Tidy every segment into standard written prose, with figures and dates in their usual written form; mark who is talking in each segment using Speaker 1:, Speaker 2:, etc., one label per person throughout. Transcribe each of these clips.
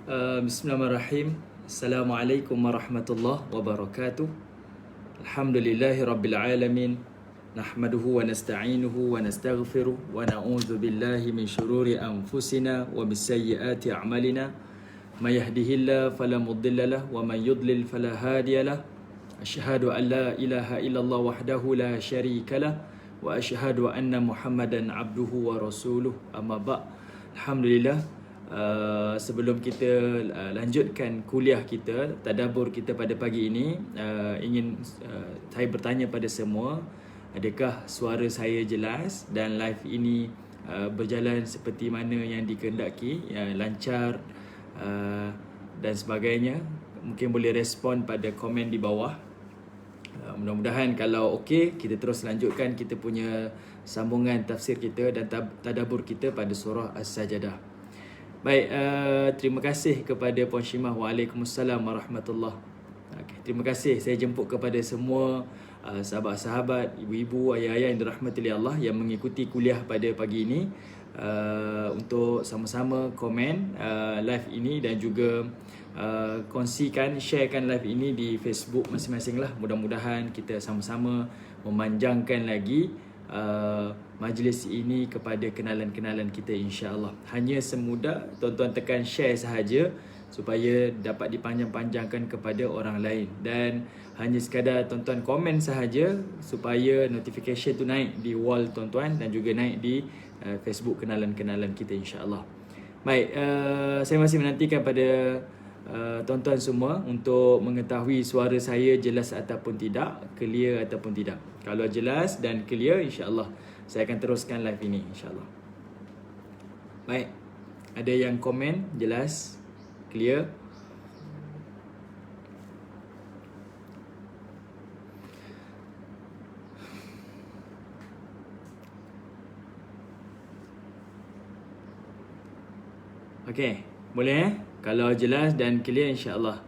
Speaker 1: Bismillahirrahmanirrahim. Assalamualaikum warahmatullahi wabarakatuh. Alhamdulillahi rabbil alamin. Nahmaduhu wa nasta'inuhu wa nastaghfiruh wa na'udzu billahi min syururi anfusina wa min sayyiati a'malina. May yahdihillahu fala mudilla lahu wa may yudlil fala hadiya lahu. Asyhadu an la ilaha illallah wahdahu la syarika lahu wa asyhadu anna Muhammadan abduhu wa rasuluh. Amma ba'. Alhamdulillah. Sebelum kita lanjutkan kuliah kita, tadabbur kita pada pagi ini, ingin saya bertanya pada semua, adakah suara saya jelas dan live ini berjalan seperti mana yang dikehendaki, lancar dan sebagainya. Mungkin boleh respon pada komen di bawah. Mudah-mudahan kalau okey, kita terus lanjutkan kita punya sambungan tafsir kita dan tadabbur kita pada surah As-Sajdah. Baik, terima kasih kepada Puan Shimah. Waalaikumsalam warahmatullahi. Okay, terima kasih. Saya jemput kepada semua sahabat-sahabat, ibu-ibu, ayah-ayah yang dirahmati oleh Allah yang mengikuti kuliah pada pagi ini, untuk sama-sama komen live ini dan juga kongsikan, sharekan live ini di Facebook masing-masing lah. Mudah-mudahan kita sama-sama memanjangkan lagi majlis ini kepada kenalan-kenalan kita, insya-Allah. Hanya semudah tuan-tuan tekan share sahaja supaya dapat dipanjang-panjangkan kepada orang lain, dan hanya sekadar tuan-tuan komen sahaja supaya notification tu naik di wall tuan-tuan dan juga naik di Facebook kenalan-kenalan kita, insya-Allah. Baik, saya masih menantikan pada tuan-tuan semua untuk mengetahui suara saya jelas ataupun tidak, clear ataupun tidak. Kalau jelas dan clear, insya-Allah saya akan teruskan live ini, insya-Allah. Baik, ada yang komen jelas, clear? Okey, boleh Kalau jelas dan clear, insya-Allah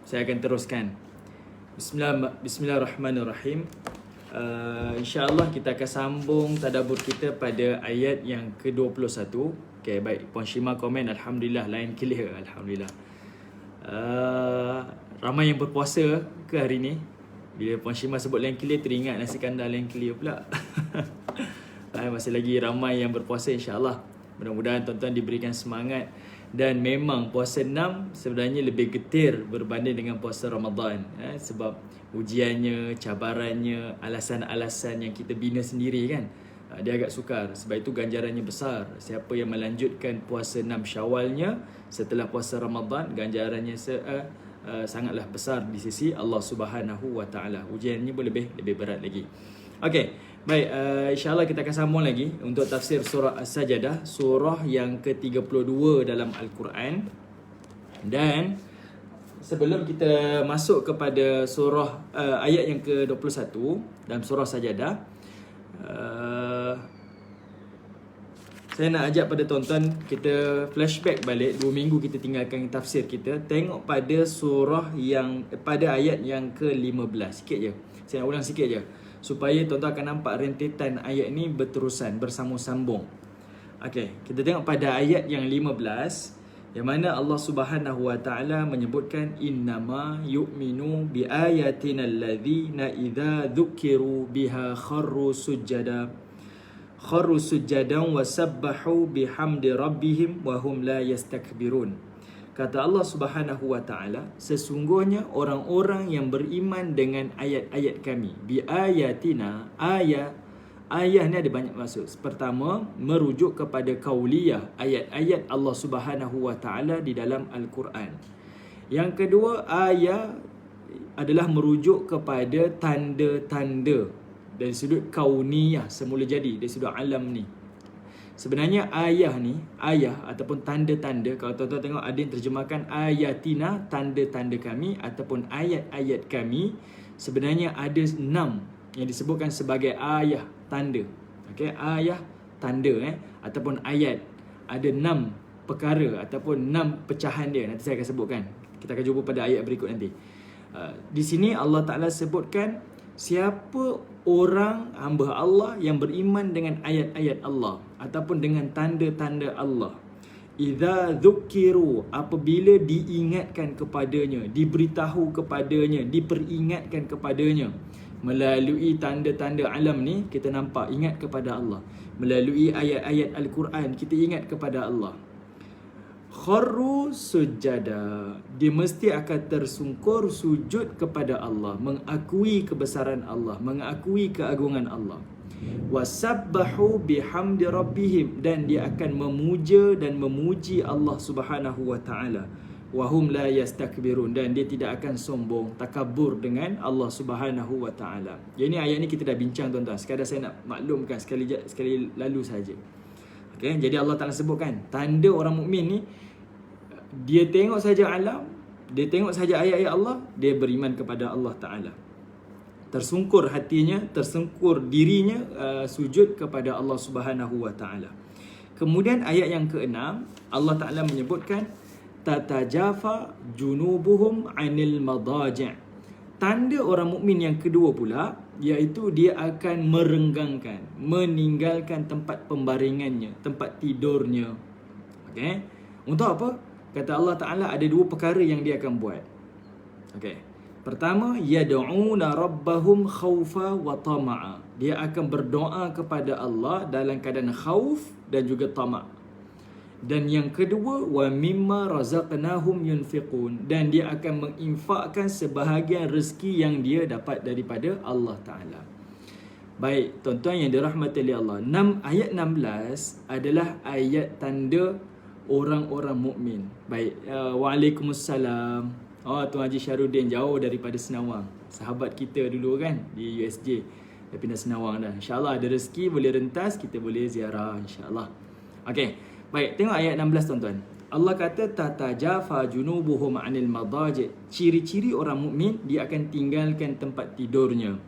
Speaker 1: saya akan teruskan. Bismillahirrahmanirrahim. InsyaAllah kita akan sambung tadabbur kita pada ayat yang ke-21. Okay, baik. Puan Shimah komen, Alhamdulillah, line clear. Alhamdulillah. Ramai yang berpuasa ke hari ni? Bila Puan Shimah sebut line clear, teringat nasi kandar line clear pula. Masih lagi ramai yang berpuasa, insyaAllah. Mudah-mudahan tuan-tuan diberikan semangat. Dan memang puasa 6 sebenarnya lebih getir berbanding dengan puasa Ramadan, sebab ujiannya, cabarannya, alasan-alasan yang kita bina sendiri kan, dia agak sukar. Sebab itu ganjarannya besar. Siapa yang melanjutkan puasa 6 Syawalnya setelah puasa Ramadan, ganjarannya sangatlah besar di sisi Allah Subhanahu Wa Taala. Ujiannya pun lebih berat lagi. Okey, baik, insya-Allah kita akan sambung lagi untuk tafsir surah As-Sajdah, surah yang ke-32 dalam Al-Quran. Dan sebelum kita masuk kepada surah ayat yang ke-21 dalam surah Sajdah, saya nak ajak pada tuan-tuan kita flashback balik 2 minggu kita tinggalkan tafsir kita. Tengok pada surah yang pada ayat yang ke-15 sikit je. Saya nak ulang sikit je supaya tuan-tuan akan nampak rentetan ayat ni berterusan, bersambung-sambung. Okey, kita tengok pada ayat yang 15 yang mana Allah Subhanahu Wa Taala menyebutkan, innama yu'minu bi ayatina alladzina idza dzukiru biha kharru sujadan wa sabbahu bihamdi rabbihim wa hum la yastakbirun. Kata Allah Subhanahu Wa Taala, sesungguhnya orang-orang yang beriman dengan ayat-ayat kami. Bi ayatina, ayat ni ada banyak maksud. Pertama, merujuk kepada kauliyah, ayat-ayat Allah Subhanahu Wa Taala di dalam Al-Quran. Yang kedua, ayat adalah merujuk kepada tanda-tanda dari sudut kauniyah, semula jadi, dari sudut alam ni. Sebenarnya ayat ataupun tanda-tanda, kalau tuan-tuan tengok ada yang terjemahkan ayatina, tanda-tanda kami, ataupun ayat-ayat kami, sebenarnya ada 6 yang disebutkan sebagai ayat, tanda. Okey, ayat, tanda ataupun ayat. Ada 6 perkara ataupun 6 pecahan dia. Nanti saya akan sebutkan. Kita akan jumpa pada ayat berikut nanti. Di sini Allah Ta'ala sebutkan siapa orang hamba Allah yang beriman dengan ayat-ayat Allah ataupun dengan tanda-tanda Allah. idza dzukiru, apabila diingatkan kepadanya, diberitahu kepadanya, diperingatkan kepadanya. Melalui tanda-tanda alam ni kita nampak ingat kepada Allah. Melalui ayat-ayat Al-Quran kita ingat kepada Allah. Kharru sujada, dia mesti akan tersungkur sujud kepada Allah, mengakui kebesaran Allah, mengakui keagungan Allah. Wasabbahu bihamdi rabbihim, dan dia akan memuja dan memuji Allah Subhanahu wa taala. Wahum la yastakbirun, dan dia tidak akan sombong, takabur dengan Allah Subhanahu wa taala. Jadi ayat ni kita dah bincang tuan-tuan. Sekadar saya nak maklumkan sekali lalu saja. Okey, jadi Allah Taala sebutkan tanda orang mukmin ni, dia tengok saja alam, dia tengok saja ayat-ayat Allah, dia beriman kepada Allah Taala. Tersungkur hatinya, tersungkur dirinya, sujud kepada Allah Subhanahu wa taala. Kemudian ayat yang ke-6, Allah Taala menyebutkan tatajafa junubuhum 'anil madaji'. Tanda orang mukmin yang kedua pula, iaitu dia akan merenggangkan, meninggalkan tempat pembaringannya, tempat tidurnya. Okey. Untuk apa? Kata Allah Ta'ala ada dua perkara yang dia akan buat. Okey. Pertama, yad'una rabbahum khaufa wa tama'a. Dia akan berdoa kepada Allah dalam keadaan khauf dan juga tama'. Dan yang kedua, wa mimma razaqnahum yunfiqun, dan dia akan menginfakkan sebahagian rezeki yang dia dapat daripada Allah Ta'ala. Baik, tuan-tuan yang dirahmati oleh Allah, ayat 16 adalah ayat tanda orang-orang mukmin. Baik, waalaikumsalam. Tuan Haji Syarudin jauh daripada Senawang. Sahabat kita dulu kan di USJ. Dia pindah Senawang dah. InsyaAllah ada rezeki boleh rentas, kita boleh ziarah insyaAllah. Okey. Baik, tengok ayat 16 tuan-tuan. Allah kata tatajafa junubuhum 'anil madaji'. Ciri-ciri orang mukmin, dia akan tinggalkan tempat tidurnya.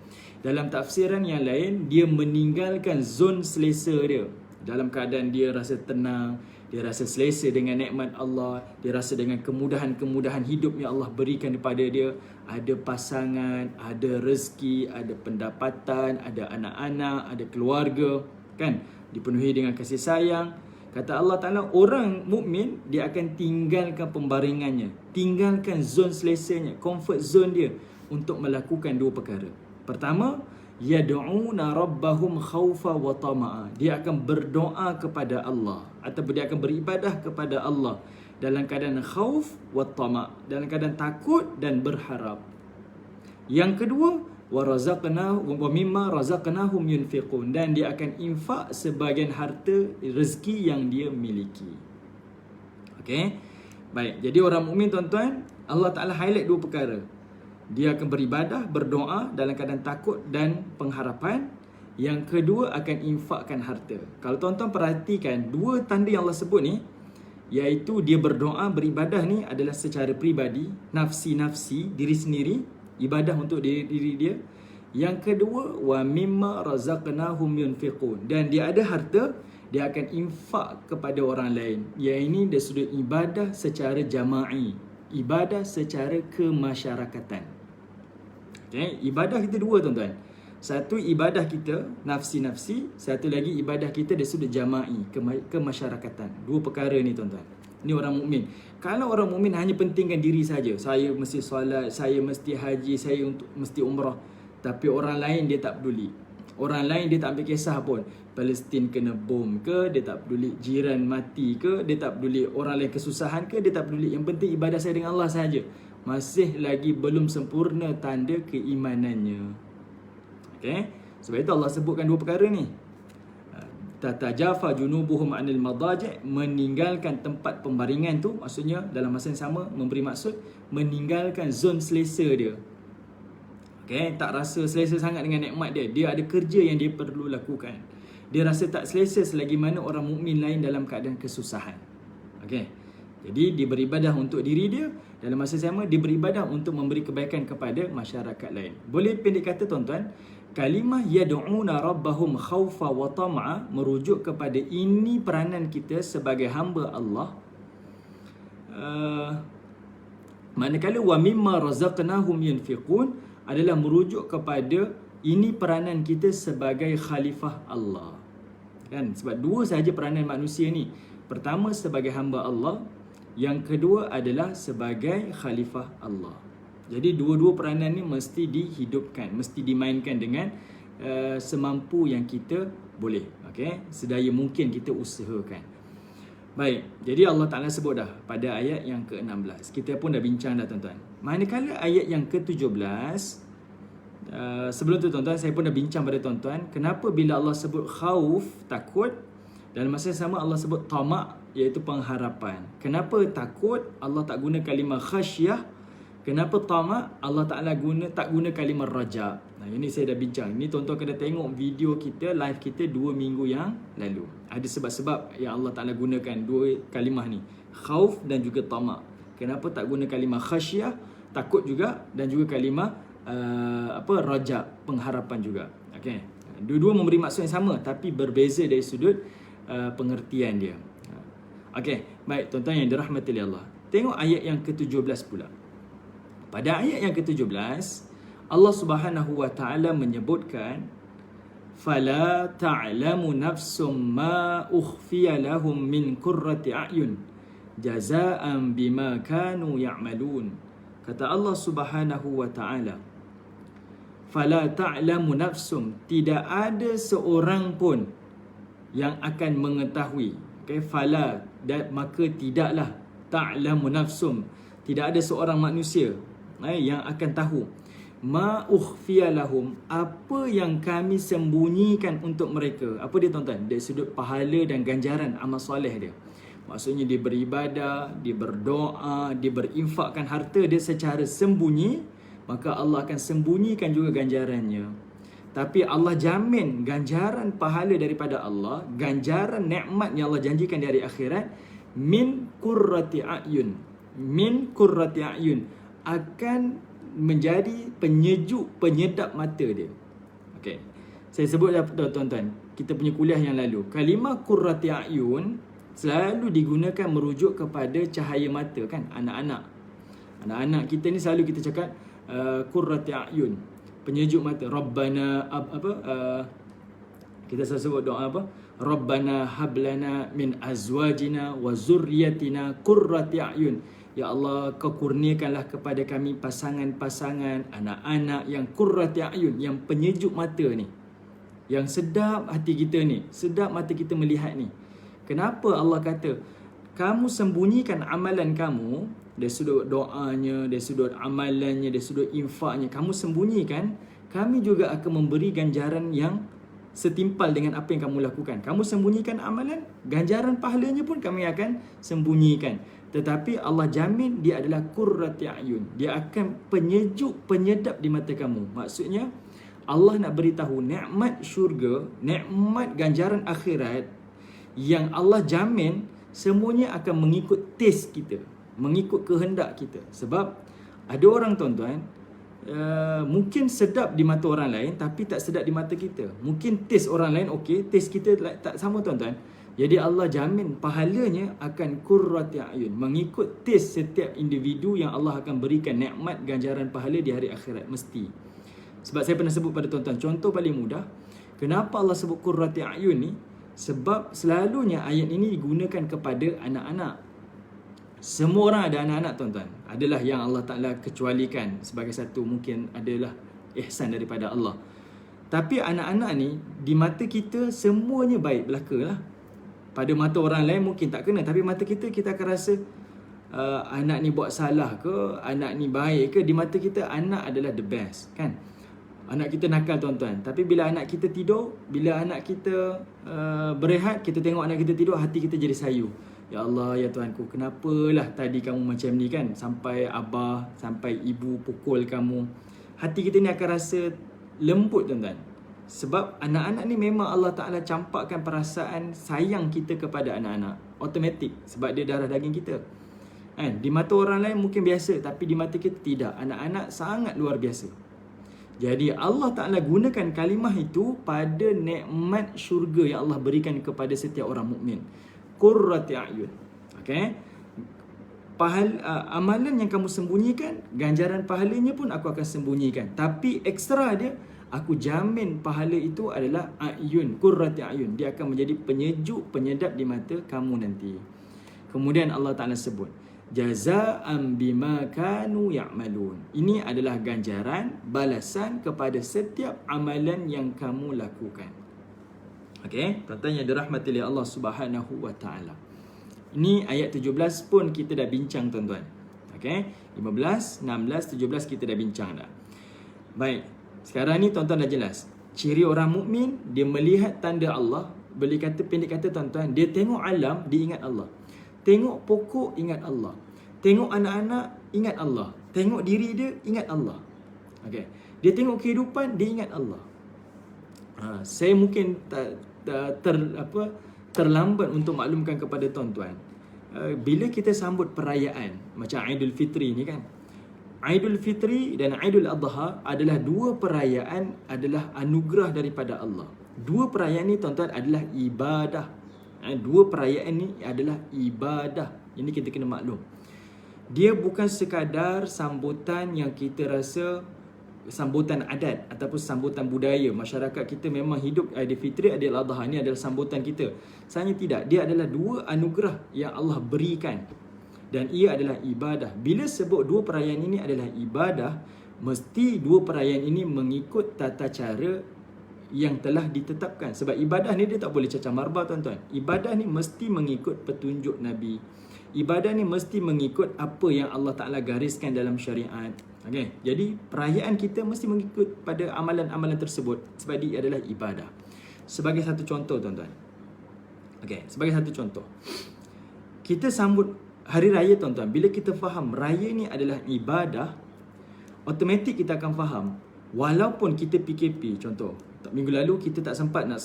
Speaker 1: Dalam tafsiran yang lain, dia meninggalkan zon selesa dia. Dalam keadaan dia rasa tenang, dia rasa selesa dengan nikmat Allah, dia rasa dengan kemudahan-kemudahan hidup yang Allah berikan kepada dia. Ada pasangan, ada rezeki, ada pendapatan, ada anak-anak, ada keluarga, kan? Dipenuhi dengan kasih sayang. Kata Allah Ta'ala, orang mukmin dia akan tinggalkan pembaringannya, tinggalkan zon selesanya, comfort zone dia untuk melakukan dua perkara. Pertama, yad'una rabbahum khaufa wa tama'a. Dia akan berdoa kepada Allah ataupun dia akan beribadah kepada Allah dalam keadaan khauf wa tama', dalam keadaan takut dan berharap. Yang kedua, wa mimma razaqnahum yunfiqun, dan dia akan infak sebahagian harta rezeki yang dia miliki. Okey. Baik, jadi orang mukmin tuan-tuan, Allah Taala highlight dua perkara. Dia akan beribadah, berdoa dalam keadaan takut dan pengharapan. Yang kedua, akan infakkan harta. Kalau tuan-tuan perhatikan, dua tanda yang Allah sebut ni, iaitu dia berdoa, beribadah ni adalah secara peribadi, nafsi-nafsi, diri sendiri, ibadah untuk diri dia. Yang kedua, wa mimma razaqnahum yunfiqun, dan dia ada harta, dia akan infak kepada orang lain. Yang ini dia sudah ibadah secara jama'i, ibadah secara kemasyarakatan. Okay, ibadah kita dua tuan-tuan. Satu ibadah kita nafsi-nafsi, satu lagi ibadah kita dia sudah jama'i, kemasyarakatan. Dua perkara ni tuan-tuan. Ni orang mukmin. Kalau orang mukmin hanya pentingkan diri saja, saya mesti solat, saya mesti haji, saya mesti umrah, tapi orang lain dia tak peduli. Orang lain dia tak ambil kisah pun. Palestin kena bom ke, dia tak peduli. Jiran mati ke, dia tak peduli. Orang lain kesusahan ke, dia tak peduli. Yang penting ibadah saya dengan Allah saja. Masih lagi belum sempurna tanda keimanannya. Okay? Sebab itu Allah sebutkan dua perkara ni. Tatajafa junubuhum 'anil madaji', meninggalkan tempat pembaringan tu, maksudnya dalam masa yang sama memberi maksud meninggalkan zon selesa dia. Okay? Tak rasa selesa sangat dengan nikmat dia. Dia ada kerja yang dia perlu lakukan. Dia rasa tak selesa selagi mana orang mukmin lain dalam keadaan kesusahan. Okay? Jadi dia beribadah untuk diri dia, dalam masa sama dia beribadah untuk memberi kebaikan kepada masyarakat lain. Boleh pendek kata tuan-tuan, kalimah yad'una rabbahum khaufa wa tama'a merujuk kepada ini peranan kita sebagai hamba Allah. Manakala wa mimma razaqnahum yunfiqun adalah merujuk kepada ini peranan kita sebagai khalifah Allah. Kan? Sebab dua sahaja peranan manusia ni. Pertama sebagai hamba Allah, yang kedua adalah sebagai khalifah Allah. Jadi dua-dua peranan ni mesti dihidupkan, mesti dimainkan dengan semampu yang kita boleh. Okay? Sedaya mungkin kita usahakan. Baik, jadi Allah Ta'ala sebut dah pada ayat yang ke-16. Kita pun dah bincang dah tuan-tuan. Manakala ayat yang ke-17, sebelum tu tuan-tuan, saya pun dah bincang pada tuan-tuan, kenapa bila Allah sebut khauf, takut, dan masa yang sama Allah sebut tamak, iaitu pengharapan. Kenapa takut Allah tak guna kalimah khasyah? Kenapa tamak Allah Ta'ala tak guna kalimah raja? Nah, ini saya dah bincang. Ini tuan-tuan kena tengok video kita, live kita 2 minggu yang lalu. Ada sebab-sebab yang Allah Ta'ala gunakan dua kalimah ni, khauf dan juga tamak. Kenapa tak guna kalimah khasyah, takut juga, dan juga kalimah raja, pengharapan juga. Okey. Dua-dua memberi maksud yang sama tapi berbeza dari sudut pengertian dia. Okey, baik tuan-tuan yang dirahmati oleh Allah. Tengok ayat yang ke-17 pula. Pada ayat yang ke-17, Allah Subhanahu wa taala menyebutkan fala ta'lamu nafsum ma ukhfiya lahum min qurrati a'yun jazaa'an bima kanu ya'malun. Kata Allah Subhanahu wa taala, fala ta'lamu nafsum, tidak ada seorang pun yang akan mengetahui. Okay, fala, dan maka tidaklah, ta'lamu nafsum, tidak ada seorang manusia yang akan tahu ma ukhfiya lahum, apa yang kami sembunyikan untuk mereka. Apa dia tuan-tuan? Dari sudut pahala dan ganjaran amal soleh dia. Maksudnya dia beribadah, dia berdoa, dia berinfakkan harta dia secara sembunyi, maka Allah akan sembunyikan juga ganjarannya. Tapi Allah jamin ganjaran pahala daripada Allah, ganjaran nikmat yang Allah janjikan di hari akhirat, min qurrati a'yun, min qurrati a'yun, akan menjadi penyejuk, penyedap mata dia. Okey. Saya sebut dah tuan-tuan, kita punya kuliah yang lalu, kalimah qurrati a'yun selalu digunakan merujuk kepada cahaya mata kan, anak-anak. Anak-anak kita ni selalu kita cakap qurrati a'yun, penyejuk mata. Rabbana kita selalu sebut doa apa? Rabbana hablana min azwajina wa zurriyatina qurrati a'yun. Ya Allah, kau kurniakanlah kepada kami pasangan-pasangan, anak-anak yang qurrati a'yun, yang penyejuk mata ni, yang sedap hati kita ni, sedap mata kita melihat ni. Kenapa Allah kata kamu sembunyikan amalan kamu, dari sudut doanya, dari sudut amalannya, dari sudut infaknya, kamu sembunyikan, kami juga akan memberi ganjaran yang setimpal dengan apa yang kamu lakukan. Kamu sembunyikan amalan, ganjaran pahalanya pun kami akan sembunyikan. Tetapi Allah jamin dia adalah qurrati a'yun, dia akan penyejuk, penyedap di mata kamu. Maksudnya Allah nak beritahu nikmat syurga, nikmat ganjaran akhirat yang Allah jamin, semuanya akan mengikut taste kita, mengikut kehendak kita. Sebab ada orang tuan-tuan, mungkin sedap di mata orang lain tapi tak sedap di mata kita. Mungkin taste orang lain okey, taste kita tak sama tuan-tuan. Jadi Allah jamin pahalanya akan qurrati a'yun, mengikut taste setiap individu yang Allah akan berikan nikmat ganjaran pahala di hari akhirat mesti. Sebab saya pernah sebut pada tuan-tuan, contoh paling mudah, kenapa Allah sebut qurrati a'yun ni? Sebab selalunya ayat ini digunakan kepada anak-anak. Semua orang ada anak-anak tuan-tuan. Adalah yang Allah Ta'ala kecualikan sebagai satu, mungkin adalah ihsan daripada Allah. Tapi anak-anak ni di mata kita semuanya baik belaka lah. Pada mata orang lain mungkin tak kena, tapi mata kita, kita akan rasa anak ni buat salah ke, anak ni baik ke. Di mata kita anak adalah the best kan. Anak kita nakal tuan-tuan, tapi bila anak kita tidur, bila anak kita berehat, kita tengok anak kita tidur, hati kita jadi sayu. Ya Allah, ya Tuhanku, kenapalah tadi kamu macam ni kan, sampai abah, sampai ibu pukul kamu. Hati kita ni akan rasa lembut tuan-tuan. Sebab anak-anak ni memang Allah Ta'ala campakkan perasaan sayang kita kepada anak-anak, automatik, sebab dia darah daging kita kan. Di mata orang lain mungkin biasa, tapi di mata kita tidak. Anak-anak sangat luar biasa. Jadi Allah Ta'ala gunakan kalimah itu pada nikmat syurga yang Allah berikan kepada setiap orang mukmin. Qurrati a'yun. Okay? amalan yang kamu sembunyikan, ganjaran pahalanya pun aku akan sembunyikan. Tapi ekstra dia, aku jamin pahala itu adalah ayun, qurrati ayun. Dia akan menjadi penyejuk, penyedap di mata kamu nanti. Kemudian Allah Ta'ala sebut, jazaan bima kanu ya'malun. Ini adalah ganjaran, balasan kepada setiap amalan yang kamu lakukan. Okey, tuan-tuan yang dirahmati oleh Allah Subhanahu wa Ta'ala. Ini ayat 17 pun kita dah bincang, tuan-tuan. Okey, 15, 16, 17 kita dah bincang dah. Baik, sekarang ni tuan-tuan dah jelas. Ciri orang mukmin, dia melihat tanda Allah. Boleh kata, pendek kata tuan-tuan, dia tengok alam, dia ingat Allah. Tengok pokok, ingat Allah. Tengok anak-anak, ingat Allah. Tengok diri dia, ingat Allah. Okay. Dia tengok kehidupan, dia ingat Allah. Saya mungkin terlambat untuk maklumkan kepada tuan-tuan. Bila kita sambut perayaan macam Aidul Fitri ni kan, Aidul Fitri dan Aidul Adha adalah dua perayaan, adalah anugerah daripada Allah. Dua perayaan ni tuan-tuan adalah ibadah. Dua perayaan ni adalah ibadah. Ini kita kena maklum. Dia bukan sekadar sambutan yang kita rasa sambutan adat ataupun sambutan budaya. Masyarakat kita memang hidup Aidilfitri, Aidil Adha ni adalah sambutan kita. Sebenarnya tidak. Dia adalah dua anugerah yang Allah berikan. Dan ia adalah ibadah. Bila sebut dua perayaan ini adalah ibadah, mesti dua perayaan ini mengikut tata cara yang telah ditetapkan. Sebab ibadah ni dia tak boleh cacah marba, tuan-tuan. Ibadah ni mesti mengikut petunjuk Nabi. Ibadah ni mesti mengikut apa yang Allah Ta'ala gariskan dalam syariat. Okay. Jadi perayaan kita mesti mengikut pada amalan-amalan tersebut, sebab dia adalah ibadah. Sebagai satu contoh, tuan-tuan. Okay. Sebagai satu contoh, kita sambut hari raya, tuan-tuan. Bila kita faham raya ni adalah ibadah, automatik kita akan faham. Walaupun kita PKP, contoh, minggu lalu kita tak sempat nak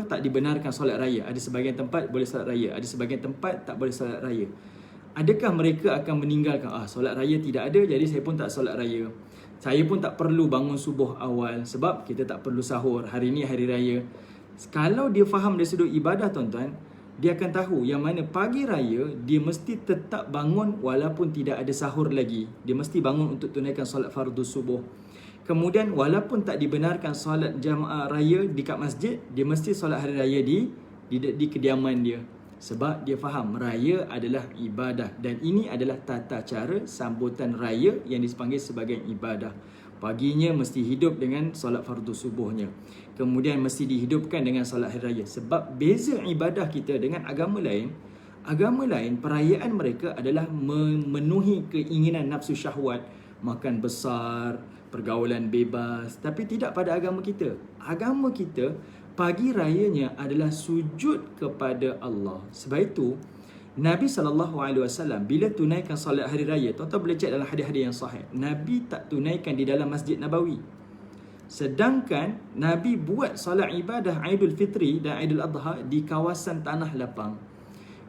Speaker 1: tak dibenarkan solat raya. Ada sebahagian tempat boleh solat raya, ada sebahagian tempat tak boleh solat raya. Adakah mereka akan meninggalkan solat raya tidak ada, jadi saya pun tak solat raya. Saya pun tak perlu bangun subuh awal sebab kita tak perlu sahur. Hari ni hari raya. Kalau dia faham dari sudut ibadah, tuan-tuan, dia akan tahu yang mana pagi raya dia mesti tetap bangun walaupun tidak ada sahur lagi. Dia mesti bangun untuk tunaikan solat fardu subuh. Kemudian walaupun tak dibenarkan solat jamaah raya dekat masjid, dia mesti solat hari raya di kediaman dia. Sebab dia faham raya adalah ibadah. Dan ini adalah tata cara sambutan raya yang dipanggil sebagai ibadah. Paginya mesti hidup dengan solat fardu subuhnya. Kemudian mesti dihidupkan dengan solat hari raya. Sebab beza ibadah kita dengan agama lain, perayaan mereka adalah memenuhi keinginan nafsu syahwat, makan besar, pergaulan bebas. Tapi tidak pada agama kita. Agama kita, pagi rayanya adalah sujud kepada Allah. Sebab itu Nabi SAW bila tunaikan solat hari raya, tuan-tuan boleh cek dalam hadis-hadis yang sahih, Nabi tak tunaikan di dalam Masjid Nabawi. Sedangkan Nabi buat solat ibadah Aidul Fitri dan Aidul Adha di kawasan tanah lapang.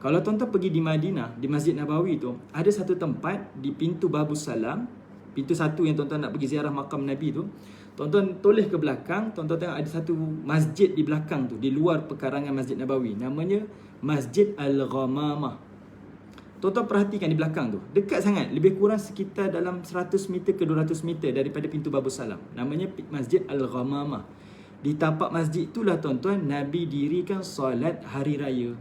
Speaker 1: Kalau tuan-tuan pergi di Madinah, di Masjid Nabawi tu, ada satu tempat di pintu Babus Salam, pintu satu yang tuan-tuan nak pergi ziarah makam Nabi tu, tuan-tuan toleh ke belakang, tuan-tuan tengok ada satu masjid di belakang tu, di luar pekarangan Masjid Nabawi. Namanya Masjid Al-Ghamamah. Tuan-tuan perhatikan di belakang tu, dekat sangat, lebih kurang sekitar dalam 100 meter ke 200 meter daripada pintu Babus Salam. Namanya Masjid Al-Ghamamah. Di tapak masjid itulah, tuan-tuan, Nabi dirikan solat hari raya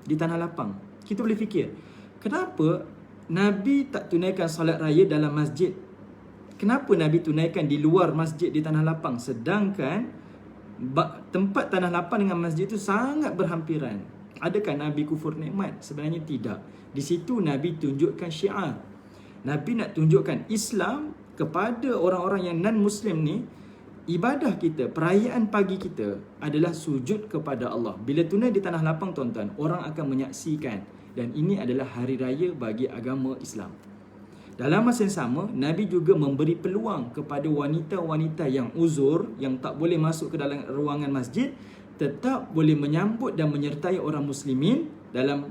Speaker 1: di tanah lapang. Kita boleh fikir, kenapa Nabi tak tunaikan solat raya dalam masjid? Kenapa Nabi tunaikan di luar masjid di tanah lapang? Sedangkan tempat tanah lapang dengan masjid itu sangat berhampiran. Adakah Nabi kufur nikmat? Sebenarnya tidak. Di situ Nabi tunjukkan syiar. Nabi nak tunjukkan Islam kepada orang-orang yang non-Muslim ni. Ibadah kita, perayaan pagi kita adalah sujud kepada Allah. Bila tunai di tanah lapang, tuan-tuan, orang akan menyaksikan. Dan ini adalah hari raya bagi agama Islam. Dalam masa yang sama, Nabi juga memberi peluang kepada wanita-wanita yang uzur, yang tak boleh masuk ke dalam ruangan masjid, tetap boleh menyambut dan menyertai orang muslimin dalam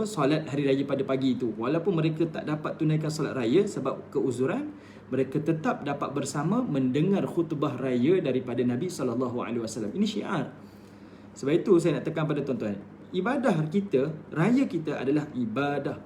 Speaker 1: solat hari raya pada pagi itu. Walaupun mereka tak dapat tunaikan solat raya sebab keuzuran, mereka tetap dapat bersama mendengar khutbah raya daripada Nabi SAW. Ini syiar. Sebab itu saya nak tekan pada tuan-tuan, ibadah kita, raya kita adalah ibadah.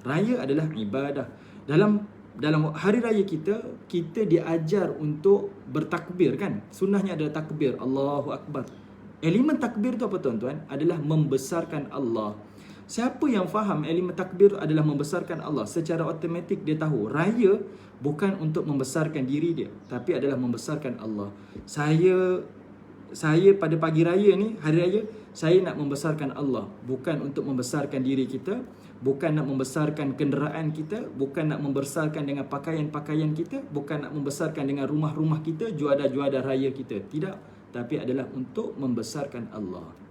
Speaker 1: Raya adalah ibadah. Dalam hari raya kita diajar untuk bertakbir kan. Sunnahnya adalah takbir, Allahu Akbar. Elemen takbir tu apa tuan-tuan? Adalah membesarkan Allah. Siapa yang faham elemen takbir adalah membesarkan Allah, secara automatik dia tahu raya bukan untuk membesarkan diri dia, tapi adalah membesarkan Allah. Saya pada pagi raya ni, hari raya, saya nak membesarkan Allah, bukan untuk membesarkan diri kita, bukan nak membesarkan kenderaan kita, bukan nak membesarkan dengan pakaian-pakaian kita, bukan nak membesarkan dengan rumah-rumah kita, juada-juada raya kita. Tidak, tapi adalah untuk membesarkan Allah.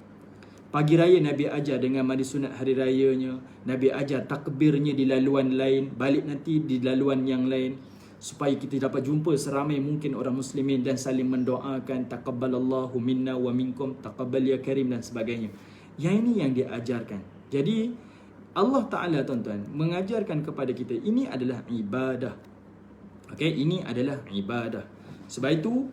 Speaker 1: Pagi raya Nabi ajar dengan mandi sunat hari rayanya, Nabi ajar takbirnya di laluan lain, balik nanti di laluan yang lain, supaya kita dapat jumpa seramai mungkin orang muslimin dan saling mendoakan taqabbalallahu minna wa minkum, taqabbal ya karim dan sebagainya. Yang ini yang diajarkan. Jadi Allah Ta'ala tuan-tuan mengajarkan kepada kita ini adalah ibadah. Okey, ini adalah ibadah. Sebab itu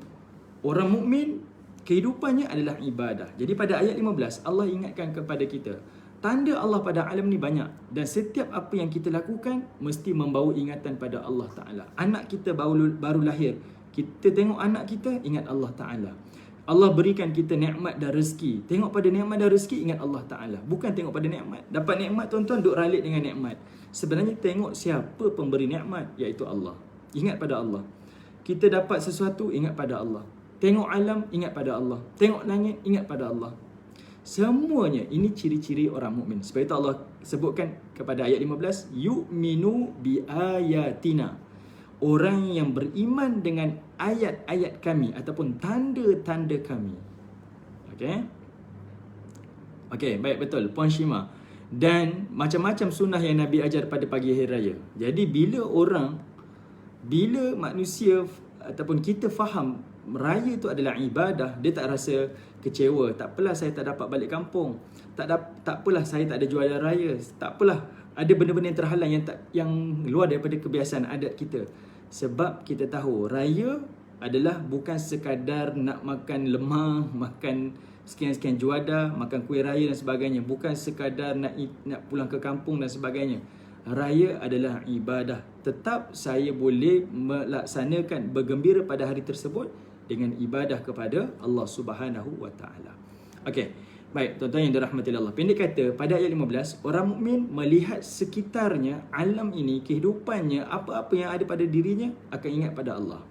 Speaker 1: orang mukmin kehidupannya adalah ibadah. Jadi pada ayat 15 Allah ingatkan kepada kita, tanda Allah pada alam ni banyak, dan setiap apa yang kita lakukan mesti membawa ingatan pada Allah Ta'ala. Anak kita baru lahir, kita tengok anak kita, ingat Allah Ta'ala. Allah berikan kita nikmat dan rezeki, tengok pada nikmat dan rezeki, ingat Allah Ta'ala. Bukan tengok pada nikmat. Dapat nikmat tuan-tuan, duk ralit dengan nikmat. Sebenarnya tengok siapa pemberi nikmat, iaitu Allah. Ingat pada Allah. Kita dapat sesuatu, ingat pada Allah. Tengok alam, ingat pada Allah. Tengok langit, ingat pada Allah. Semuanya ini ciri-ciri orang mukmin. Sebab itu Allah sebutkan kepada ayat 15, yu'minu bi ayatina. Orang yang beriman dengan ayat-ayat kami ataupun tanda-tanda kami. Okey, baik, betul. Puan Shima. Dan macam-macam sunnah yang Nabi ajar pada pagi hari raya. Jadi bila manusia ataupun kita faham raya itu adalah ibadah, dia tak rasa kecewa. Tak apalah saya tak dapat balik kampung. Tak apalah saya tak ada jualan raya. Tak apalah ada benda-benda yang terhalang yang luar daripada kebiasaan adat kita. Sebab kita tahu raya adalah bukan sekadar nak makan lemang, makan sekian-sekian juada, makan kuih raya dan sebagainya. Bukan sekadar nak pulang ke kampung dan sebagainya. Raya adalah ibadah. Tetap saya boleh melaksanakan bergembira pada hari tersebut dengan ibadah kepada Allah Subhanahu wa taala. Okey. Baik, tuan-tuan yang dirahmati Allah. Pendek kata, pada ayat 15, orang mukmin melihat sekitarnya, alam ini, kehidupannya, apa-apa yang ada pada dirinya akan ingat pada Allah.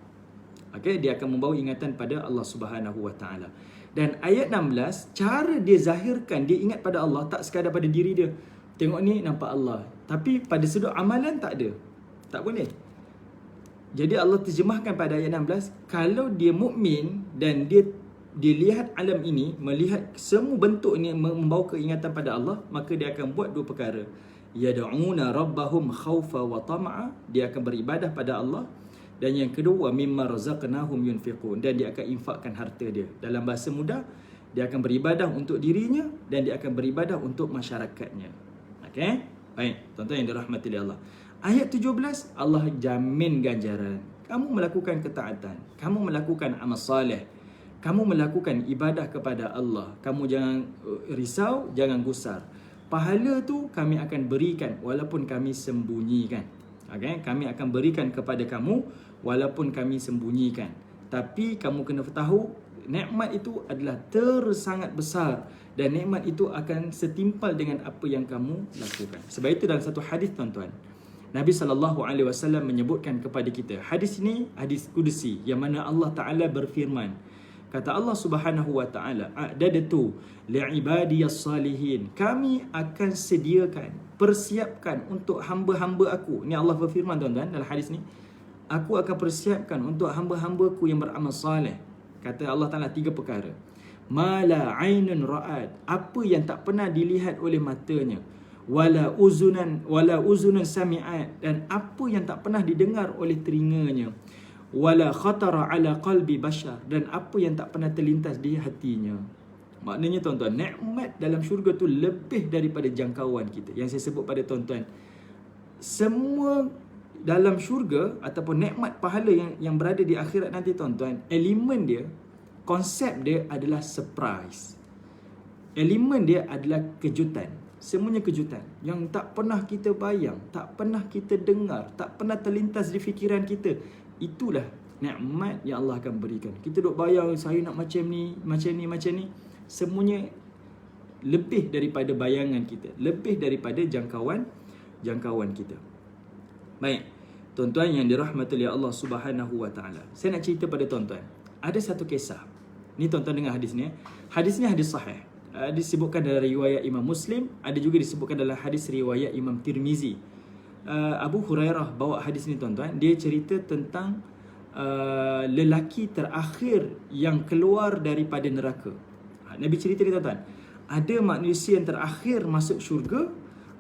Speaker 1: Okey, dia akan membawa ingatan pada Allah Subhanahu wa taala. Dan ayat 16, cara dia zahirkan dia ingat pada Allah tak sekadar pada diri dia. Tengok ni nampak Allah. Tapi pada sudut amalan tak ada. Tak boleh. Jadi Allah terjemahkan pada ayat 16, kalau dia mukmin dan dia lihat alam ini, melihat semua bentuk ini membawa keingatan pada Allah, maka dia akan buat dua perkara. Yad'una rabbahum khaufa wa tama'a, dia akan beribadah pada Allah. Dan yang kedua, mimma razaqnahum yunfiqun, dan dia akan infakkan harta dia. Dalam bahasa mudah, dia akan beribadah untuk dirinya dan dia akan beribadah untuk masyarakatnya. Okey? Baik, tuan-tuan yang dirahmati Allah. Ayat 17, Allah jamin ganjaran. Kamu melakukan ketaatan, kamu melakukan amal soleh, kamu melakukan ibadah kepada Allah, kamu jangan risau, jangan gusar. Pahala tu kami akan berikan walaupun kami sembunyikan. Okay? Kami akan berikan kepada kamu walaupun kami sembunyikan. Tapi kamu kena tahu, nikmat itu adalah sangat besar. Dan nikmat itu akan setimpal dengan apa yang kamu lakukan. Sebab itu dalam satu hadis tuan-tuan, Nabi SAW menyebutkan kepada kita. Hadis ini hadis kudusi, yang mana Allah Ta'ala berfirman. Kata Allah Subhanahu wa taala, "A'dadtu li'ibadiyas salihin." Kami akan sediakan, persiapkan untuk hamba-hamba aku. Ini Allah berfirman tuan-tuan dalam hadis ni. Aku akan persiapkan untuk hamba-hambaku yang beramal soleh. Kata Allah Taala 3 perkara. Ma la 'ainun ra'at, apa yang tak pernah dilihat oleh matanya. Wala uzunan sami'at, dan apa yang tak pernah didengar oleh telinganya. Wala khatara ala qalbi bashar, dan apa yang tak pernah terlintas di hatinya. Maknanya tuan-tuan, nikmat dalam syurga tu lebih daripada jangkauan kita. Yang saya sebut pada tuan-tuan, semua dalam syurga ataupun nikmat pahala yang berada di akhirat nanti tuan-tuan, elemen dia, konsep dia adalah surprise. Elemen dia adalah kejutan. Semuanya kejutan yang tak pernah kita bayang, tak pernah kita dengar, tak pernah terlintas di fikiran kita. Itulah nikmat yang Allah akan berikan. Kita duk bayang saya nak macam ni, macam ni, macam ni. Semuanya lebih daripada bayangan kita, lebih daripada jangkauan kita. Baik, tuan-tuan yang dirahmati oleh Allah Subhanahu wa taala. Saya nak cerita pada tuan-tuan. Ada satu kisah. Ni tuan-tuan dengar hadis ni. Hadis ni hadis sahih. Disebutkan dalam riwayat Imam Muslim, ada juga disebutkan dalam hadis riwayat Imam Tirmizi. Abu Hurairah bawa hadis ni tuan-tuan. Dia cerita tentang lelaki terakhir yang keluar daripada neraka. Nabi cerita ni tuan-tuan, ada manusia yang terakhir masuk syurga,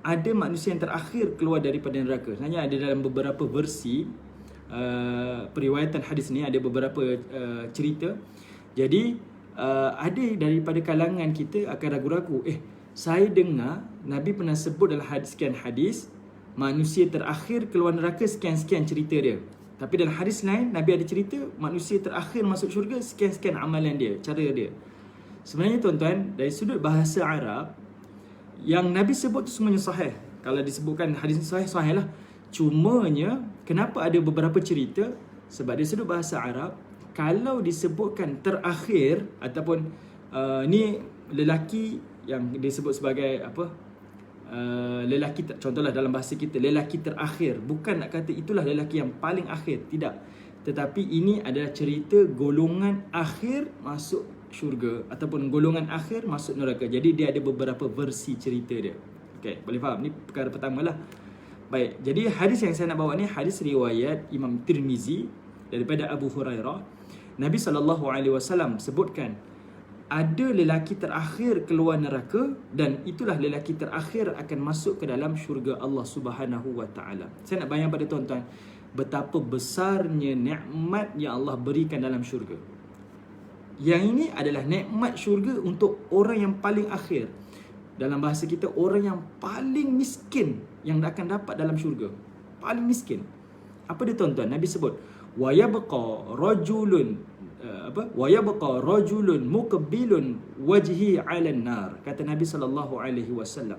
Speaker 1: ada manusia yang terakhir keluar daripada neraka. Sebenarnya ada dalam beberapa versi periwayatan hadis ni, ada beberapa cerita. Jadi ada daripada kalangan kita akan ragu-ragu, saya dengar Nabi pernah sebut dalam sekian hadis, manusia terakhir keluar neraka sekian-sekian cerita dia. Tapi dalam hadis lain Nabi ada cerita manusia terakhir masuk syurga sekian-sekian amalan dia, cara dia. Sebenarnya tuan-tuan, dari sudut bahasa Arab, yang Nabi sebut tu semuanya sahih. Kalau disebutkan hadis sahih, sahih lah. Cumanya kenapa ada beberapa cerita? Sebab dari sudut bahasa Arab, kalau disebutkan terakhir ataupun ni lelaki yang disebut sebagai apa, lelaki contohlah dalam bahasa kita lelaki terakhir, bukan nak kata itulah lelaki yang paling akhir, tidak, tetapi ini adalah cerita golongan akhir masuk syurga ataupun golongan akhir masuk neraka. Jadi dia ada beberapa versi cerita dia. Okey, boleh faham? Ni perkara pertamalah. Baik, jadi hadis yang saya nak bawa ni hadis riwayat Imam Tirmizi daripada Abu Hurairah. Nabi SAW sebutkan ada lelaki terakhir keluar neraka dan itulah lelaki terakhir akan masuk ke dalam syurga Allah Subhanahu wa taala. Saya nak bayang pada tuan-tuan betapa besarnya nikmat yang Allah berikan dalam syurga. Yang ini adalah nikmat syurga untuk orang yang paling akhir. Dalam bahasa kita, orang yang paling miskin yang akan dapat dalam syurga. Paling miskin. Apa dia tuan-tuan? Nabi sebut wa yabqa rajulun muqbilun wajhi 'alan nar. Kata Nabi SAW,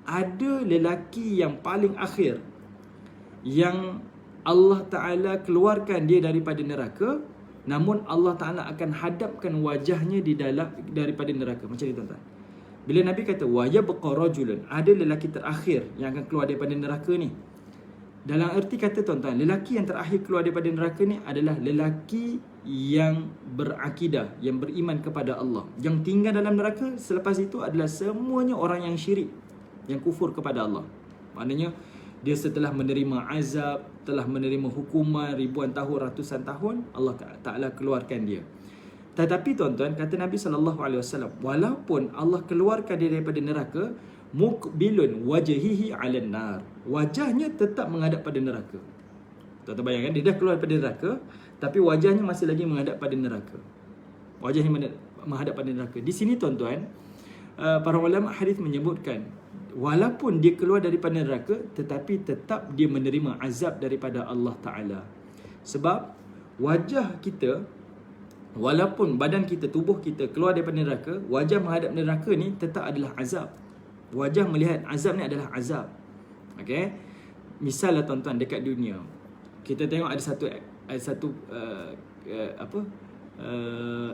Speaker 1: ada lelaki yang paling akhir yang Allah Ta'ala keluarkan dia daripada neraka, namun Allah Ta'ala akan hadapkan wajahnya di dalam daripada neraka. Macam ni tuan-tuan. Bila Nabi kata wa yabqa rajulun, ada lelaki terakhir yang akan keluar daripada neraka ni, dalam erti kata tuan-tuan, lelaki yang terakhir keluar daripada neraka ni adalah lelaki yang berakidah, yang beriman kepada Allah. Yang tinggal dalam neraka selepas itu adalah semuanya orang yang syirik, yang kufur kepada Allah. Maknanya dia setelah menerima azab, telah menerima hukuman ribuan tahun, ratusan tahun, Allah Ta'ala keluarkan dia. Tetapi tuan-tuan, kata Nabi SAW, walaupun Allah keluarkan dia daripada neraka, muqbilun wajhihi 'alan nar, wajahnya tetap menghadap pada neraka. Tuan-tuan bayangkan, dia dah keluar daripada neraka tapi wajahnya masih lagi menghadap pada neraka. Wajahnya menghadap pada neraka. Di sini tuan-tuan, para ulama hadis menyebutkan walaupun dia keluar daripada neraka tetapi tetap dia menerima azab daripada Allah Ta'ala. Sebab wajah kita, walaupun badan kita, tubuh kita keluar daripada neraka, wajah menghadap neraka ni tetap adalah azab. Wajah melihat azab ni adalah azab. Okey. Misalnya tuan-tuan dekat dunia, kita tengok ada satu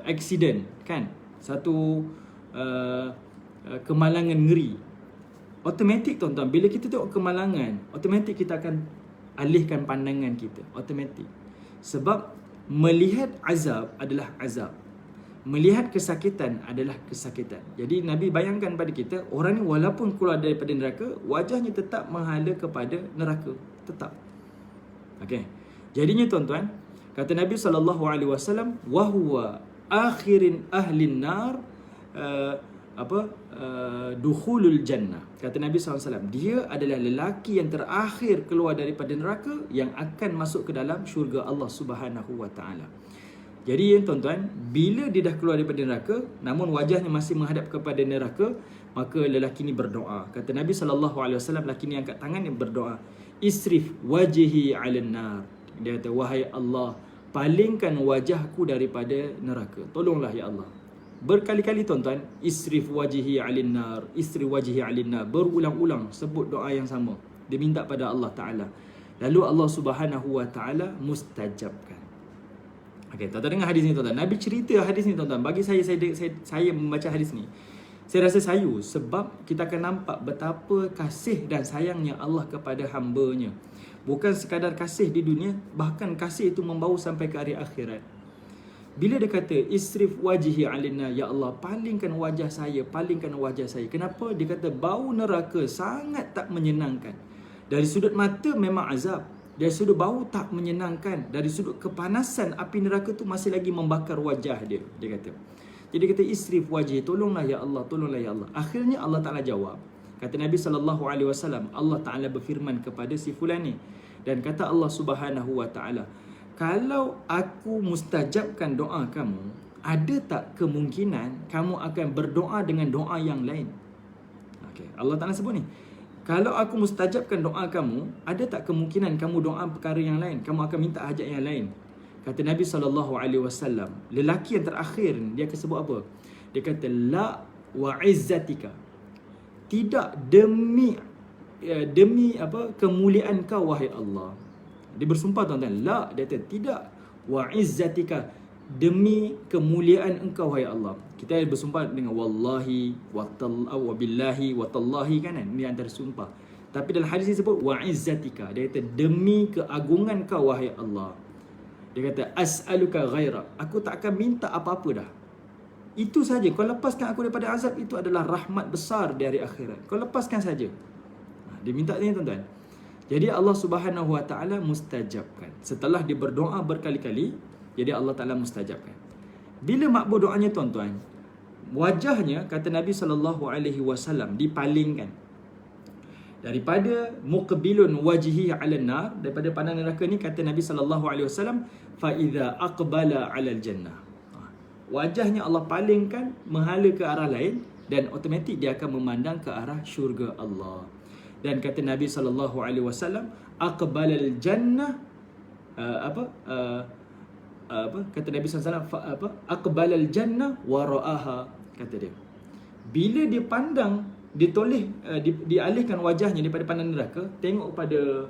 Speaker 1: accident kan? Satu kemalangan ngeri. Automatik tuan-tuan, bila kita tengok kemalangan, automatik kita akan alihkan pandangan kita, automatik. Sebab melihat azab adalah azab. Melihat kesakitan adalah kesakitan. Jadi Nabi bayangkan pada kita, orang ni walaupun keluar daripada neraka, wajahnya tetap menghala kepada neraka, tetap. Okey. Jadinya tuan-tuan, kata Nabi SAW, wa huwa akhirin ahlin nar dukhulul jannah. Kata Nabi SAW, dia adalah lelaki yang terakhir keluar daripada neraka yang akan masuk ke dalam syurga Allah Subhanahu wa taala. Jadi tuan-tuan, bila dia dah keluar daripada neraka namun wajahnya masih menghadap kepada neraka, maka lelaki ni berdoa. Kata Nabi SAW, lelaki ni angkat tangan dan berdoa, isrif wajhi 'alan nar. Dia kata, wahai Allah, palingkan wajahku daripada neraka. Tolonglah ya Allah. Berkali-kali tuan-tuan, isrif wajihi 'alin nar, isrif wajihi 'alin nar, berulang-ulang sebut doa yang sama. Dia minta pada Allah Taala. Lalu Allah Subhanahu wa taala mustajabkan. Okey, tuan-tuan dengar hadis ni tuan-tuan. Nabi cerita hadis ni tuan-tuan. Bagi saya membaca hadis ni, saya rasa sayu sebab kita akan nampak betapa kasih dan sayangnya Allah kepada hamba-Nya. Bukan sekadar kasih di dunia, bahkan kasih itu membawa sampai ke hari akhirat. Bila dia kata isrif wajihi 'alina, ya Allah, palingkan wajah saya, palingkan wajah saya. Kenapa? Dia kata bau neraka sangat tak menyenangkan. Dari sudut mata memang azab, dari sudut bau tak menyenangkan, dari sudut kepanasan api neraka tu masih lagi membakar wajah dia. Dia kata. Jadi dia kata isrif wajhi, tolonglah ya Allah, tolonglah ya Allah. Akhirnya Allah Taala jawab. Kata Nabi SAW, Allah Taala berfirman kepada si fulan ni, dan kata Allah Subhanahu wa taala, kalau aku mustajabkan doa kamu, ada tak kemungkinan kamu akan berdoa dengan doa yang lain? Okay. Allah Ta'ala sebut ni, kalau aku mustajabkan doa kamu, ada tak kemungkinan kamu doa perkara yang lain? Kamu akan minta hajat yang lain? Kata Nabi SAW, lelaki yang terakhir, dia akan sebut apa? Dia kata, la wa izzatika. Tidak, demi apa, kemuliaan kau wahai Allah. Dia bersumpah tuan-tuan, la, dia kata tidak, wa izzatika, demi kemuliaan engkau wahai Allah. Kita bersumpah dengan wallahi wa billahi wa tallahi, kan? Ini antara sumpah. Tapi dalam hadis ini sebut wa izzatika, dia kata demi keagungan kau wahai Allah. Dia kata as'aluka ghaira, aku tak akan minta apa-apa dah. Itu saja, kau lepaskan aku daripada azab, itu adalah rahmat besar dari akhirat. Kau lepaskan saja. Dia minta ni tuan-tuan. Jadi Allah Subhanahu wa taala mustajabkan. Setelah dia berdoa berkali-kali, jadi Allah Taala mustajabkan. Bila makbul doanya tuan-tuan, wajahnya, kata Nabi SAW, dipalingkan daripada muqbilun wajhi 'alan nar, daripada pandang neraka ni, kata Nabi SAW, fa idza aqbala 'alal jannah. Wajahnya Allah palingkan menghala ke arah lain, dan automatik dia akan memandang ke arah syurga Allah. Dan kata Nabi SAW, aqbalal jannah, kata Nabi SAW, aqbalal jannah wa ra'aha, kata dia. Bila dia pandang, dialihkan wajahnya daripada pandang neraka, tengok pada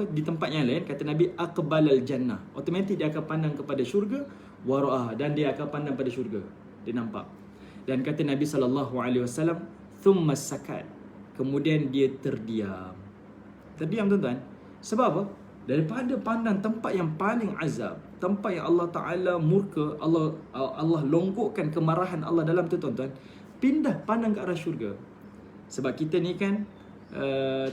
Speaker 1: di tempat yang lain, kata Nabi, aqbalal jannah, automatik dia akan pandang kepada syurga, wa ra'aha, dan dia akan pandang pada syurga, dia nampak. Dan kata Nabi SAW, thumma sakat, kemudian dia terdiam. Terdiam tuan-tuan. Sebab apa? Daripada pandang tempat yang paling azab, tempat yang Allah Ta'ala murka, Allah longgokkan kemarahan Allah dalam tu tuan-tuan, pindah pandang ke arah syurga. Sebab kita ni kan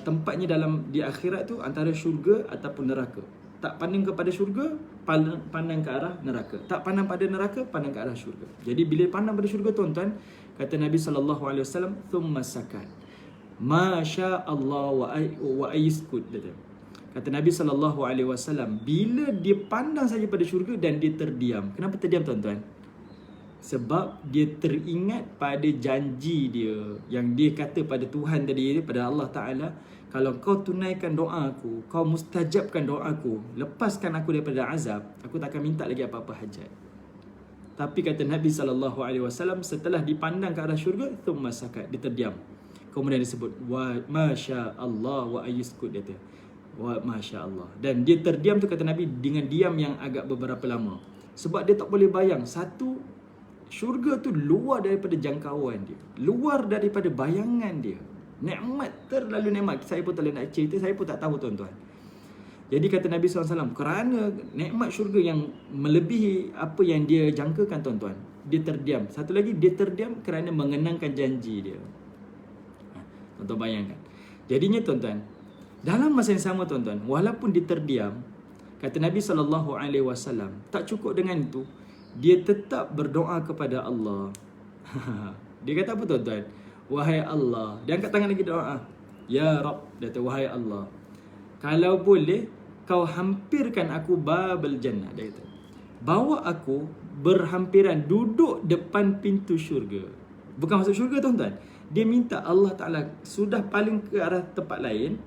Speaker 1: tempatnya di akhirat tu antara syurga ataupun neraka. Tak pandang kepada syurga, pandang ke arah neraka. Tak pandang pada neraka, pandang ke arah syurga. Jadi bila pandang pada syurga tuan-tuan, kata Nabi SAW, thumma sakat, Masya Allah wa ayiskut. Kata Nabi SAW, bila dia pandang saja pada syurga dan dia terdiam. Kenapa terdiam tuan-tuan? Sebab dia teringat pada janji dia yang dia kata pada Tuhan tadi, pada Allah Ta'ala, kalau kau tunaikan doa aku, kau mustajabkan doa aku, lepaskan aku daripada azab, aku tak akan minta lagi apa-apa hajat. Tapi kata Nabi SAW, setelah dipandang ke arah syurga, thumma sakat, dia terdiam. Kemudian disebut wa masya Allah wa ayiskut, dia kata wa masya Allah. Dan dia terdiam tu, kata Nabi, dengan diam yang agak beberapa lama. Sebab dia tak boleh bayang, satu, syurga tu luar daripada jangkauan dia, luar daripada bayangan dia. Nikmat, terlalu nikmat. Saya pun tak boleh nak cerita, saya pun tak tahu tuan-tuan. Jadi kata Nabi SAW, kerana nikmat syurga yang melebihi apa yang dia jangkakan tuan-tuan, dia terdiam. Satu lagi, dia terdiam kerana mengenangkan janji dia. Tuan-tuan bayangkan. Jadinya tuan-tuan, dalam masa yang sama tuan-tuan, walaupun dia terdiam, kata Nabi SAW, tak cukup dengan itu, dia tetap berdoa kepada Allah. Dia kata apa tuan-tuan? Wahai Allah. Dia angkat tangan lagi doa. Ya Rabb, dia kata, wahai Allah, kalau boleh kau hampirkan aku babal jannah. Dia kata, bawa aku berhampiran, duduk depan pintu syurga. Bukan masuk syurga tuan-tuan. Dia minta Allah Ta'ala sudah paling ke arah tempat lain,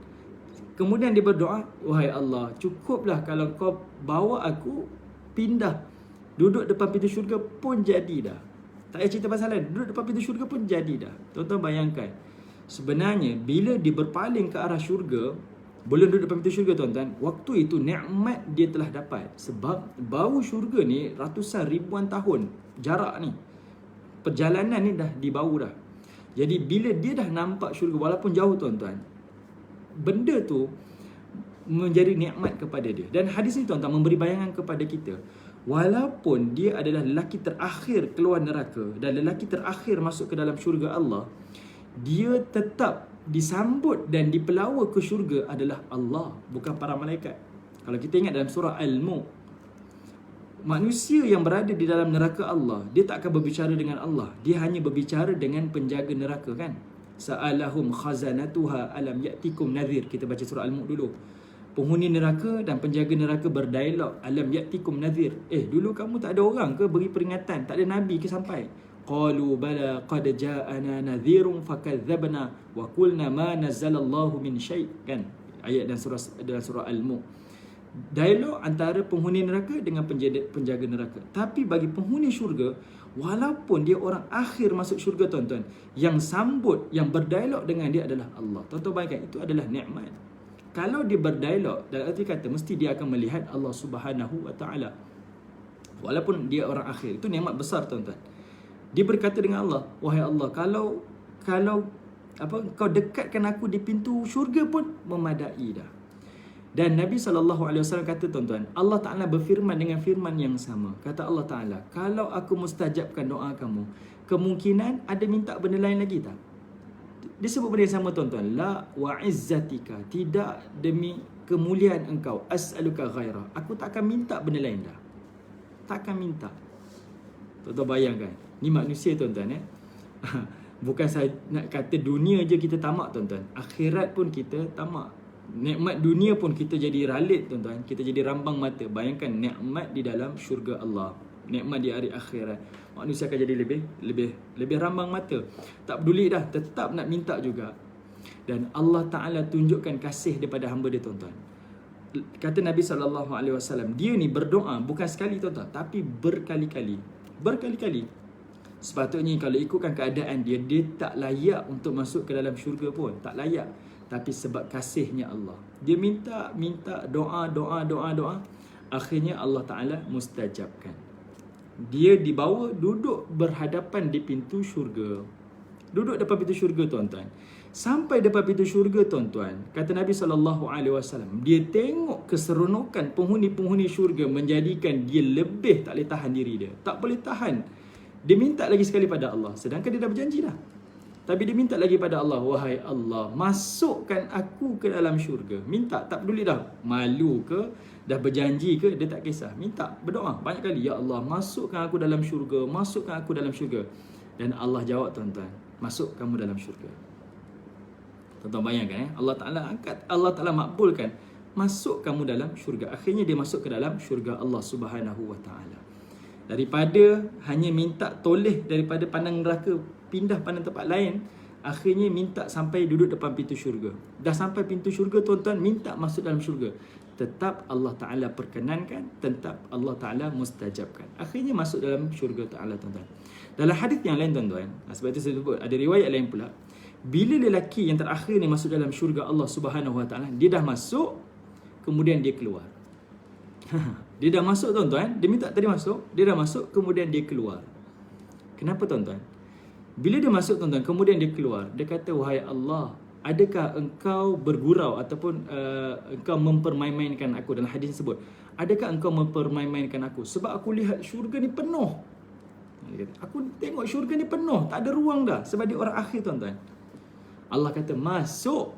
Speaker 1: kemudian dia berdoa, wahai Allah, cukuplah kalau kau bawa aku pindah, duduk depan pintu syurga pun jadi dah. Tak payah cerita pasal lain. Duduk depan pintu syurga pun jadi dah. Tuan-tuan bayangkan. Sebenarnya bila dia berpaling ke arah syurga, belum duduk depan pintu syurga tuan-tuan, waktu itu nikmat dia telah dapat. Sebab bau syurga ni ratusan ribuan tahun jarak ni. Perjalanan ni dah dibau dah. Jadi bila dia dah nampak syurga walaupun jauh tuan-tuan, benda tu menjadi nikmat kepada dia. Dan hadis ni tuan-tuan memberi bayangan kepada kita, walaupun dia adalah lelaki terakhir keluar neraka dan lelaki terakhir masuk ke dalam syurga Allah, dia tetap disambut dan dipelawa ke syurga adalah Allah, bukan para malaikat. Kalau kita ingat dalam surah Al-Mulk, manusia yang berada di dalam neraka Allah, dia tak akan berbicara dengan Allah. Dia hanya berbicara dengan penjaga neraka kan. Sa'alahum khazanatuha alam ya'tikum nadhir. Kita baca surah Al-Mulk dulu. Penghuni neraka dan penjaga neraka berdialog, alam ya'tikum nadhir. Dulu kamu tak ada orang ke beri peringatan? Tak ada nabi ke sampai? Qalu bala qad ja'ana nadhirun fakadzabna wa qulna ma nazzalallahu min syai', kan? Ayat dalam surah Al-Mulk. Dialog antara penghuni neraka dengan penjaga neraka. Tapi bagi penghuni syurga, walaupun dia orang akhir masuk syurga tuan-tuan, yang sambut, yang berdialog dengan dia adalah Allah. Tuan-tuan bayangkan, itu adalah nikmat. Kalau dia berdialog, dalam arti kata mesti dia akan melihat Allah Subhanahu wa taala. Walaupun dia orang akhir, itu nikmat besar tuan-tuan. Dia berkata dengan Allah, wahai Allah, kalau kau dekatkan aku di pintu syurga pun memadai dah. Dan Nabi SAW kata tuan-tuan, Allah Ta'ala berfirman dengan firman yang sama. Kata Allah Ta'ala, kalau aku mustajabkan doa kamu, kemungkinan ada minta benda lain lagi tak? Dia sebut benda yang sama tuan-tuan. La wa izzatika, tidak demi kemuliaan engkau, as'aluka ghairah, aku tak akan minta benda lain dah. Tak akan minta. Tuan-tuan bayangkan, ni manusia tuan-tuan Bukan saya nak kata dunia je kita tamak tuan-tuan, akhirat pun kita tamak. Nikmat dunia pun kita jadi ralit tuan-tuan, kita jadi rambang mata. Bayangkan nikmat di dalam syurga Allah, nikmat di hari akhirat, manusia akan jadi lebih rambang mata. Tak peduli dah, tetap nak minta juga. Dan Allah Ta'ala tunjukkan kasih daripada hamba dia tuan-tuan. Kata Nabi SAW, dia ni berdoa bukan sekali tuan-tuan, tapi berkali-kali. Sepatutnya kalau ikutkan keadaan dia tak layak untuk masuk ke dalam syurga pun, tak layak. Tapi sebab kasihnya Allah, dia minta doa, akhirnya Allah Ta'ala mustajabkan. Dia dibawa duduk berhadapan di pintu syurga. Duduk depan pintu syurga tuan-tuan. Sampai depan pintu syurga tuan-tuan, kata Nabi SAW, dia tengok keseronokan penghuni-penghuni syurga menjadikan dia lebih tak boleh tahan diri dia. Tak boleh tahan. Dia minta lagi sekali pada Allah, sedangkan dia dah berjanji dah. Tapi dia minta lagi pada Allah, wahai Allah, masukkan aku ke dalam syurga. Minta, tak peduli dah malu ke, dah berjanji ke, dia tak kisah. Minta, berdoa banyak kali, ya Allah, masukkan aku dalam syurga, masukkan aku dalam syurga. Dan Allah jawab tuan-tuan, masuk kamu dalam syurga. Tuan-tuan bayangkan, Allah Ta'ala angkat, Allah Ta'ala makbulkan, masuk kamu dalam syurga. Akhirnya dia masuk ke dalam syurga Allah Subhanahu wa Ta'ala. Daripada hanya minta toleh daripada pandang neraka, pindah pandang tempat lain, akhirnya minta sampai duduk depan pintu syurga. Dah sampai pintu syurga tuan-tuan, minta masuk dalam syurga. Tetap Allah Ta'ala perkenankan, tetap Allah Ta'ala mustajabkan. Akhirnya masuk dalam syurga Ta'ala tuan-tuan. Dalam hadis yang lain tuan-tuan, sebab itu saya sebut, ada riwayat lain pula, bila lelaki yang terakhir ni masuk dalam syurga Allah Subhanahu wa Ta'ala, dia dah masuk, kemudian dia keluar. Dia dah masuk tuan-tuan, dia minta tadi masuk, dia dah masuk, kemudian dia keluar. Kenapa tuan-tuan? Bila dia masuk tuan-tuan, kemudian dia keluar, dia kata, wahai Allah, adakah engkau bergurau ataupun engkau mempermain-mainkan aku? Dalam hadis tersebut, adakah engkau mempermain-mainkan aku? Sebab aku lihat syurga ni penuh. Dia kata, aku tengok syurga ni penuh, tak ada ruang dah. Sebab dia orang akhir tuan-tuan. Allah kata, masuk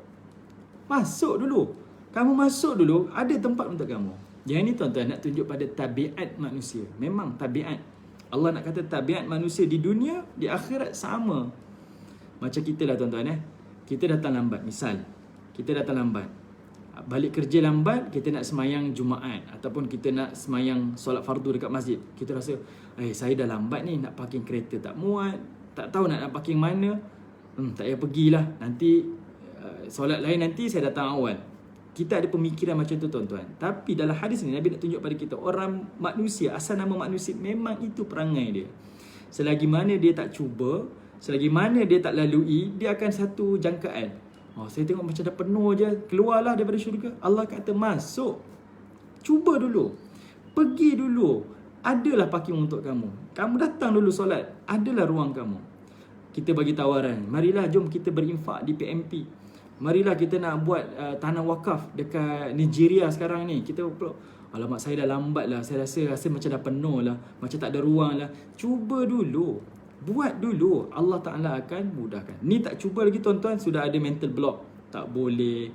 Speaker 1: dulu. Kamu masuk dulu, ada tempat untuk kamu. Yang ini tuan-tuan nak tunjuk pada tabiat manusia. Memang tabiat. Allah nak kata tabiat manusia di dunia, di akhirat sama. Macam kita lah tuan-tuan. Kita datang lambat. Misal, kita datang lambat. Balik kerja lambat, kita nak semayang Jumaat. Ataupun kita nak semayang solat fardu dekat masjid. Kita rasa, saya dah lambat ni, nak parking kereta tak muat. Tak tahu nak parking mana. Tak payah pergilah. Nanti, solat lain nanti saya datang awal. Kita ada pemikiran macam tu tuan-tuan. Tapi dalam hadis ni Nabi nak tunjuk pada kita, orang manusia, asal nama manusia, memang itu perangai dia. Selagi mana dia tak cuba, selagi mana dia tak lalui, dia akan satu jangkaan. Saya tengok macam dah penuh je, keluarlah daripada syurga. Allah kata masuk. Cuba dulu. Pergi dulu. Adalah parking untuk kamu. Kamu datang dulu solat. Adalah ruang kamu. Kita bagi tawaran. Marilah jom kita berinfak di PMP. Marilah kita nak buat tanah wakaf dekat Nigeria sekarang ni. Kita alamak, saya dah lambat lah. Saya rasa macam dah penuh lah. Macam tak ada ruang lah. Cuba dulu. Buat dulu. Allah Ta'ala akan mudahkan. Ni tak cuba lagi tuan-tuan, sudah ada mental block. Tak boleh,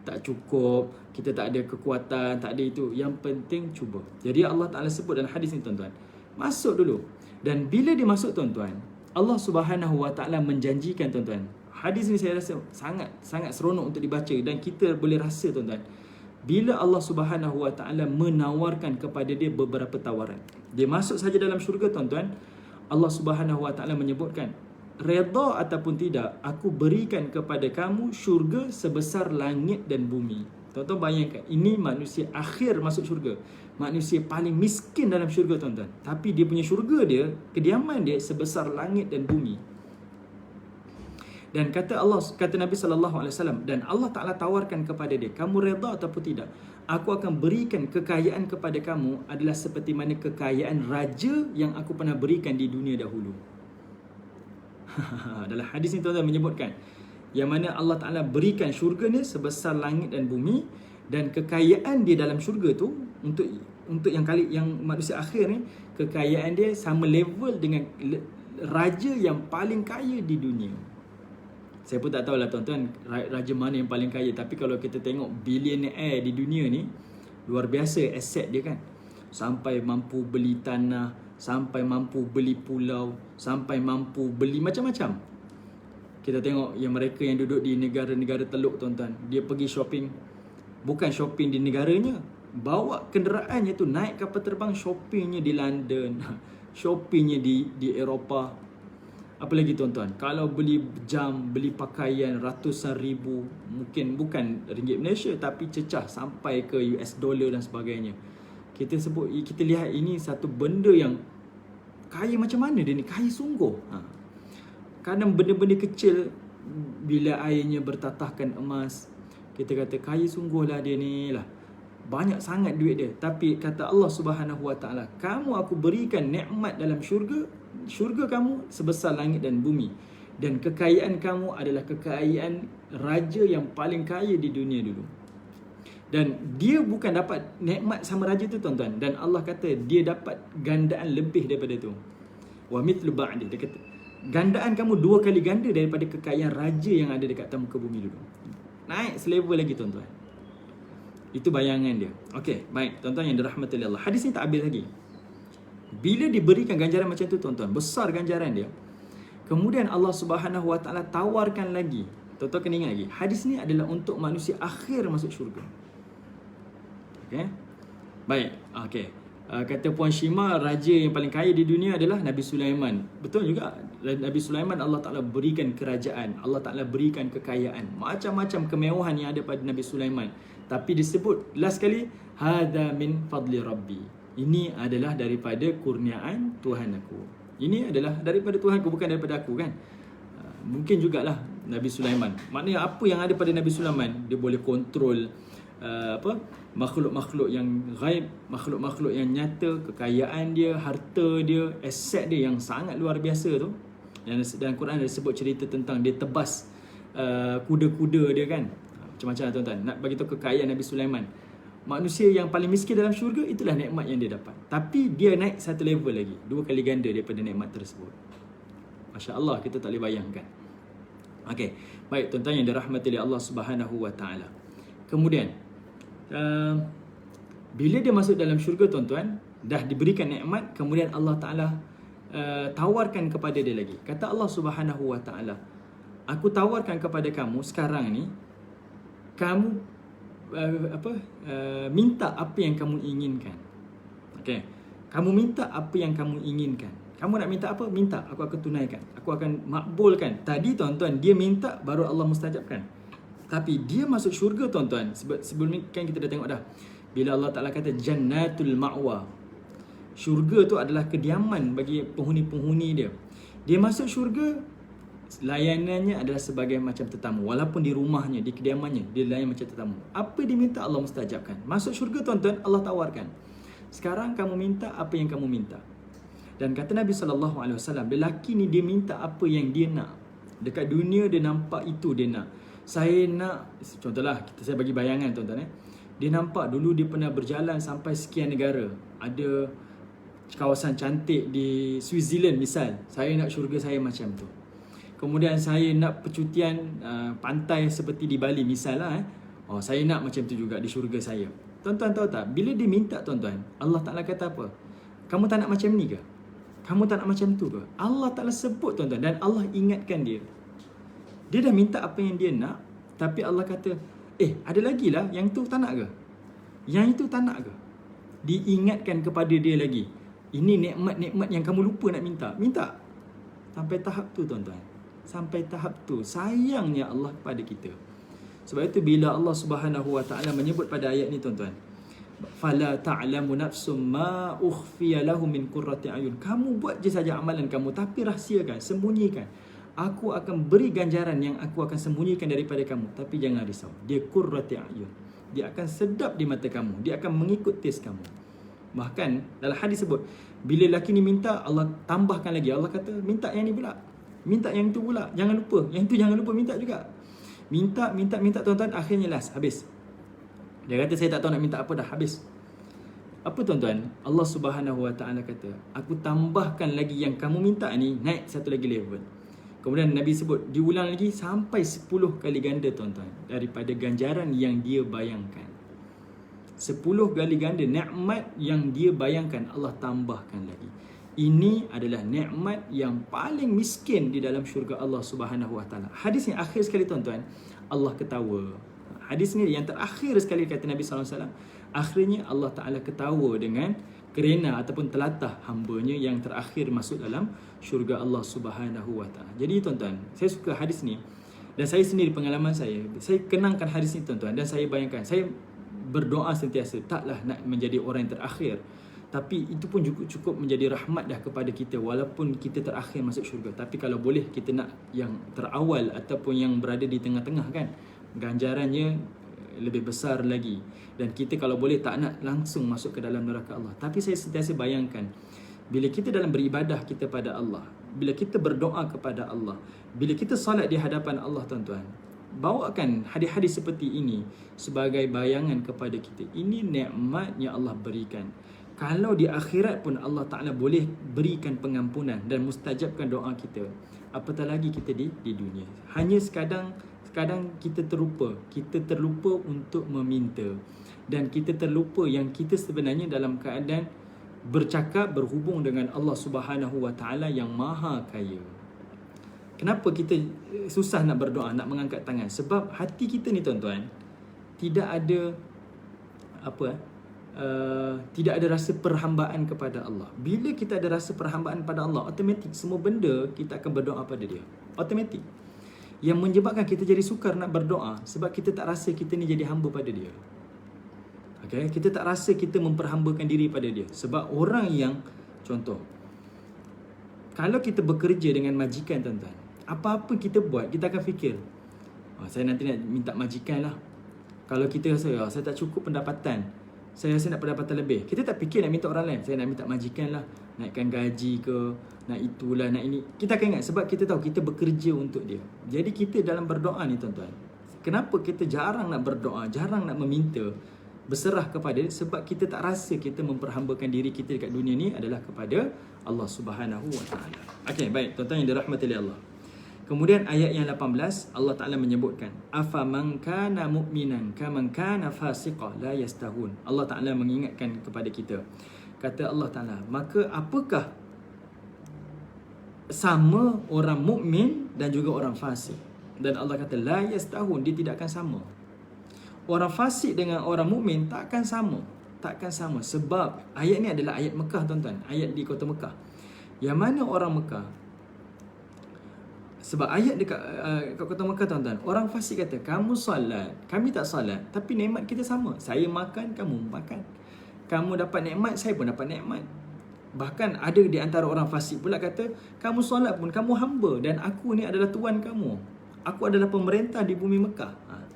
Speaker 1: tak cukup, kita tak ada kekuatan, tak ada itu. Yang penting cuba. Jadi Allah Ta'ala sebut dalam hadis ni tuan-tuan, masuk dulu. Dan bila dia masuk tuan-tuan, Allah Subhanahu Wa Ta'ala menjanjikan tuan-tuan. Hadis ni saya rasa sangat seronok untuk dibaca. Dan kita boleh rasa tuan-tuan, bila Allah Subhanahu Wa Ta'ala menawarkan kepada dia beberapa tawaran, dia masuk saja dalam syurga tuan-tuan, Allah Subhanahu Wa Ta'ala menyebutkan, redha ataupun tidak, aku berikan kepada kamu syurga sebesar langit dan bumi. Tuan-tuan bayangkan, ini manusia akhir masuk syurga, manusia paling miskin dalam syurga tuan-tuan, tapi dia punya syurga dia, kediaman dia sebesar langit dan bumi. Dan kata Nabi SAW, dan Allah Ta'ala tawarkan kepada dia, kamu redha ataupun tidak, aku akan berikan kekayaan kepada kamu adalah seperti mana kekayaan raja yang aku pernah berikan di dunia dahulu. Dalam hadis ni tuan-tuan menyebutkan, yang mana Allah Ta'ala berikan syurga ni sebesar langit dan bumi, dan kekayaan dia dalam syurga tu, untuk yang manusia akhir ni, kekayaan dia sama level dengan raja yang paling kaya di dunia. Saya pun tak tahulah tuan-tuan raja mana yang paling kaya, tapi kalau kita tengok billionaire di dunia ni, luar biasa aset dia kan. Sampai mampu beli tanah, sampai mampu beli pulau, sampai mampu beli macam-macam. Kita tengok yang mereka yang duduk di negara-negara teluk tuan-tuan, dia pergi shopping, bukan shopping di negaranya, bawa kenderaannya tu, naik kapal terbang, shoppingnya di London, shoppingnya di Eropah. Apa lagi tuan-tuan, kalau beli jam, beli pakaian ratusan ribu, mungkin bukan ringgit Malaysia tapi cecah sampai ke US dollar dan sebagainya. Kita lihat ini satu benda yang kaya macam mana dia ni, kaya sungguh. Kadang benda-benda kecil, bila airnya bertatahkan emas, kita kata kaya sungguh lah dia ni lah, banyak sangat duit dia. Tapi kata Allah Subhanahu Wa Ta'ala, kamu aku berikan nikmat dalam syurga kamu sebesar langit dan bumi, dan kekayaan kamu adalah kekayaan raja yang paling kaya di dunia dulu. Dan dia bukan dapat nikmat sama raja tu tuan-tuan, dan Allah kata dia dapat gandaan lebih daripada tu. Wa mithlu ba'di, dia kata gandaan kamu 2 kali ganda daripada kekayaan raja yang ada dekat muka bumi dulu. Naik selevel lagi tuan-tuan. Itu bayangan dia. Okey, baik tuan-tuan yang dirahmati Allah. Hadis ni tak habis lagi. Bila diberikan ganjaran macam tu tuan-tuan, besar ganjaran dia, kemudian Allah Subhanahu Wa Ta'ala tawarkan lagi. Tuan-tuan kena ingat lagi, hadis ni adalah untuk manusia akhir masuk syurga. Okey. Baik, okey. Kata Puan Shima, raja yang paling kaya di dunia adalah Nabi Sulaiman. Betul juga. Nabi Sulaiman Allah Ta'ala berikan kerajaan, Allah Ta'ala berikan kekayaan, macam-macam kemewahan yang ada pada Nabi Sulaiman. Tapi disebut last kali, hadza min fadli rabbi, ini adalah daripada kurniaan Tuhan aku. Ini adalah daripada Tuhan aku, bukan daripada aku kan. Mungkin jugalah Nabi Sulaiman, maknanya apa yang ada pada Nabi Sulaiman, dia boleh kontrol makhluk-makhluk yang ghaib, makhluk-makhluk yang nyata, kekayaan dia, harta dia, aset dia yang sangat luar biasa tu. Yang dalam Quran ada sebut cerita tentang dia tebas kuda-kuda dia kan. Macam-macam tuan-tuan. Nak bagi tahu kekayaan Nabi Sulaiman. Manusia yang paling miskin dalam syurga, itulah nikmat yang dia dapat. Tapi dia naik satu level lagi, 2 kali ganda daripada nikmat tersebut. Masya Allah, kita tak boleh bayangkan. Okey, baik tuan-tuan yang dirahmati oleh Allah Subhanahu Wa Ta'ala. Kemudian bila dia masuk dalam syurga tuan-tuan, dah diberikan nikmat, kemudian Allah Ta'ala tawarkan kepada dia lagi. Kata Allah Subhanahu Wa Ta'ala, aku tawarkan kepada kamu sekarang ni, kamu minta apa yang kamu inginkan. Okey, kamu minta apa yang kamu inginkan. Kamu nak minta apa? Minta, aku akan tunaikan, aku akan makbulkan. Tadi tuan-tuan, dia minta baru Allah mustajabkan. Tapi dia masuk syurga tuan-tuan, sebelum ni kan kita dah tengok dah, bila Allah Ta'ala kata jannatul ma'wa, Syurga tu adalah kediaman bagi penghuni-penghuni dia. Dia masuk syurga, layanannya adalah sebagai macam tetamu. Walaupun di rumahnya, di kediamannya, dia layan macam tetamu. Apa dia minta, Allah mustajabkan. Masuk syurga tuan-tuan, Allah tawarkan, sekarang kamu minta apa yang kamu minta. Dan kata Nabi SAW, lelaki ni dia minta apa yang dia nak. Dekat dunia dia nampak itu dia nak. Saya nak, contohlah, saya bagi bayangan tuan-tuan. Dia nampak dulu dia pernah berjalan sampai sekian negara. Ada kawasan cantik di Switzerland misal. Saya nak syurga saya macam tu. Kemudian saya nak percutian pantai seperti di Bali misal lah. Saya nak macam tu juga di syurga saya. Tuan-tuan tahu tak, bila dia minta tuan-tuan, Allah Ta'ala kata apa? Kamu tak nak macam ni ke? Kamu tak nak macam tu ke? Allah Ta'ala sebut tuan-tuan, dan Allah ingatkan dia. Dia dah minta apa yang dia nak, tapi Allah kata, ada lagi lah, yang tu tak nak ke? Yang itu tak nak ke? Diingatkan kepada dia lagi. Ini nikmat-nikmat yang kamu lupa nak minta. Minta. Sampai tahap tu tuan-tuan. Sampai tahap tu. Sayangnya Allah kepada kita. Sebab itu bila Allah Subhanahu Wa Ta'ala menyebut pada ayat ni tuan-tuan, fala ta'lamu nafsum ma ukhfiya lahum min qurrati ayun. Kamu buat je saja amalan kamu, tapi rahsiakan, sembunyikan. Aku akan beri ganjaran yang aku akan sembunyikan daripada kamu. Tapi jangan risau, dia qurrati ayun. Dia akan sedap di mata kamu, dia akan mengikut taste kamu. Bahkan dalam hadis sebut, bila lelaki ni minta, Allah tambahkan lagi. Allah kata, minta yang ni pula, minta yang tu pula, jangan lupa. Yang tu jangan lupa minta juga. Minta tuan-tuan, akhirnya last, habis. Dia kata, saya tak tahu nak minta apa dah, habis. Apa tuan-tuan? Allah Subhanahu Wa Ta'ala kata, aku tambahkan lagi yang kamu minta ni, naik satu lagi level. Kemudian Nabi sebut, diulang lagi sampai 10 kali ganda tuan-tuan, daripada ganjaran yang dia bayangkan. 10 kali ganda nikmat yang dia bayangkan, Allah tambahkan lagi. Ini adalah nikmat yang paling miskin di dalam syurga Allah Subhanahu Wa Ta'ala. Hadis yang akhir sekali tuan-tuan, Allah ketawa. Hadis ni yang terakhir sekali kata Nabi SAW. Akhirnya Allah Ta'ala ketawa dengan kerana ataupun telatah hambanya yang terakhir masuk dalam syurga Allah Subhanahu Wa Ta'ala. Jadi tuan-tuan, saya suka hadis ni. Dan saya sendiri, pengalaman saya kenangkan hadis ni tuan-tuan. Dan saya bayangkan, saya berdoa sentiasa, taklah nak menjadi orang yang terakhir. Tapi itu pun cukup menjadi rahmat dah kepada kita, walaupun kita terakhir masuk syurga. Tapi kalau boleh kita nak yang terawal ataupun yang berada di tengah-tengah kan, ganjarannya lebih besar lagi. Dan kita kalau boleh tak nak langsung masuk ke dalam neraka Allah. Tapi saya sentiasa bayangkan, bila kita dalam beribadah kita pada Allah, bila kita berdoa kepada Allah, bila kita salat di hadapan Allah tuan-tuan, bawakan hadis-hadis seperti ini sebagai bayangan kepada kita. Ini nikmat yang Allah berikan. Kalau di akhirat pun Allah Ta'ala boleh berikan pengampunan dan mustajabkan doa kita, apatah lagi kita di dunia. Hanya kadang kita terlupa untuk meminta. Dan kita terlupa yang kita sebenarnya dalam keadaan bercakap, berhubung dengan Allah Subhanahu Wa Ta'ala yang maha kaya. Kenapa kita susah nak berdoa, nak mengangkat tangan? Sebab hati kita ni tuan-tuan, tidak ada tidak ada rasa perhambaan kepada Allah. Bila kita ada rasa perhambaan pada Allah, automatik semua benda kita akan berdoa pada dia. Automatik. Yang menyebabkan kita jadi sukar nak berdoa, sebab kita tak rasa kita ni jadi hamba pada dia. Okay? Kita tak rasa kita memperhambakan diri pada dia. Sebab orang yang, contoh, kalau kita bekerja dengan majikan tuan-tuan, apa-apa kita buat, kita akan fikir, saya nanti nak minta majikan lah. Kalau kita rasa, saya tak cukup pendapatan, saya rasa nak pendapatan lebih, kita tak fikir nak minta orang lain. Saya nak minta majikan lah, naikkan gaji ke, nak itulah, nak ini. Kita akan ingat, sebab kita tahu kita bekerja untuk dia. Jadi kita dalam berdoa ni tuan-tuan, kenapa kita jarang nak berdoa, jarang nak meminta, berserah kepada dia? Sebab kita tak rasa kita memperhambakan diri kita dekat dunia ni adalah kepada Allah Subhanahu Wa Ta'ala. Okey, baik tuan-tuan yang dirahmati oleh Allah. Kemudian ayat yang 18, Allah Ta'ala menyebutkan, afaman kana mu'minan kaman kana fasiqah la yastahun. Allah Ta'ala mengingatkan kepada kita. Kata Allah Ta'ala, maka apakah sama orang mukmin dan juga orang fasik? Dan Allah kata, la yastahun, dia tidak akan sama. Orang fasik dengan orang mukmin tak akan sama. Tak akan sama. Sebab ayat ni adalah ayat Mekah tuan-tuan. Ayat di kota Mekah. Yang mana orang Mekah, sebab ayat dekat kota Mekah tuan-tuan, orang fasik kata, kamu salat, kami tak salat, tapi nikmat kita sama. Saya makan, kamu makan. Kamu dapat nikmat, saya pun dapat nikmat. Bahkan ada di antara orang fasik pula kata, kamu solat pun kamu hamba dan aku ni adalah tuan kamu. Aku adalah pemerintah di bumi Mekah.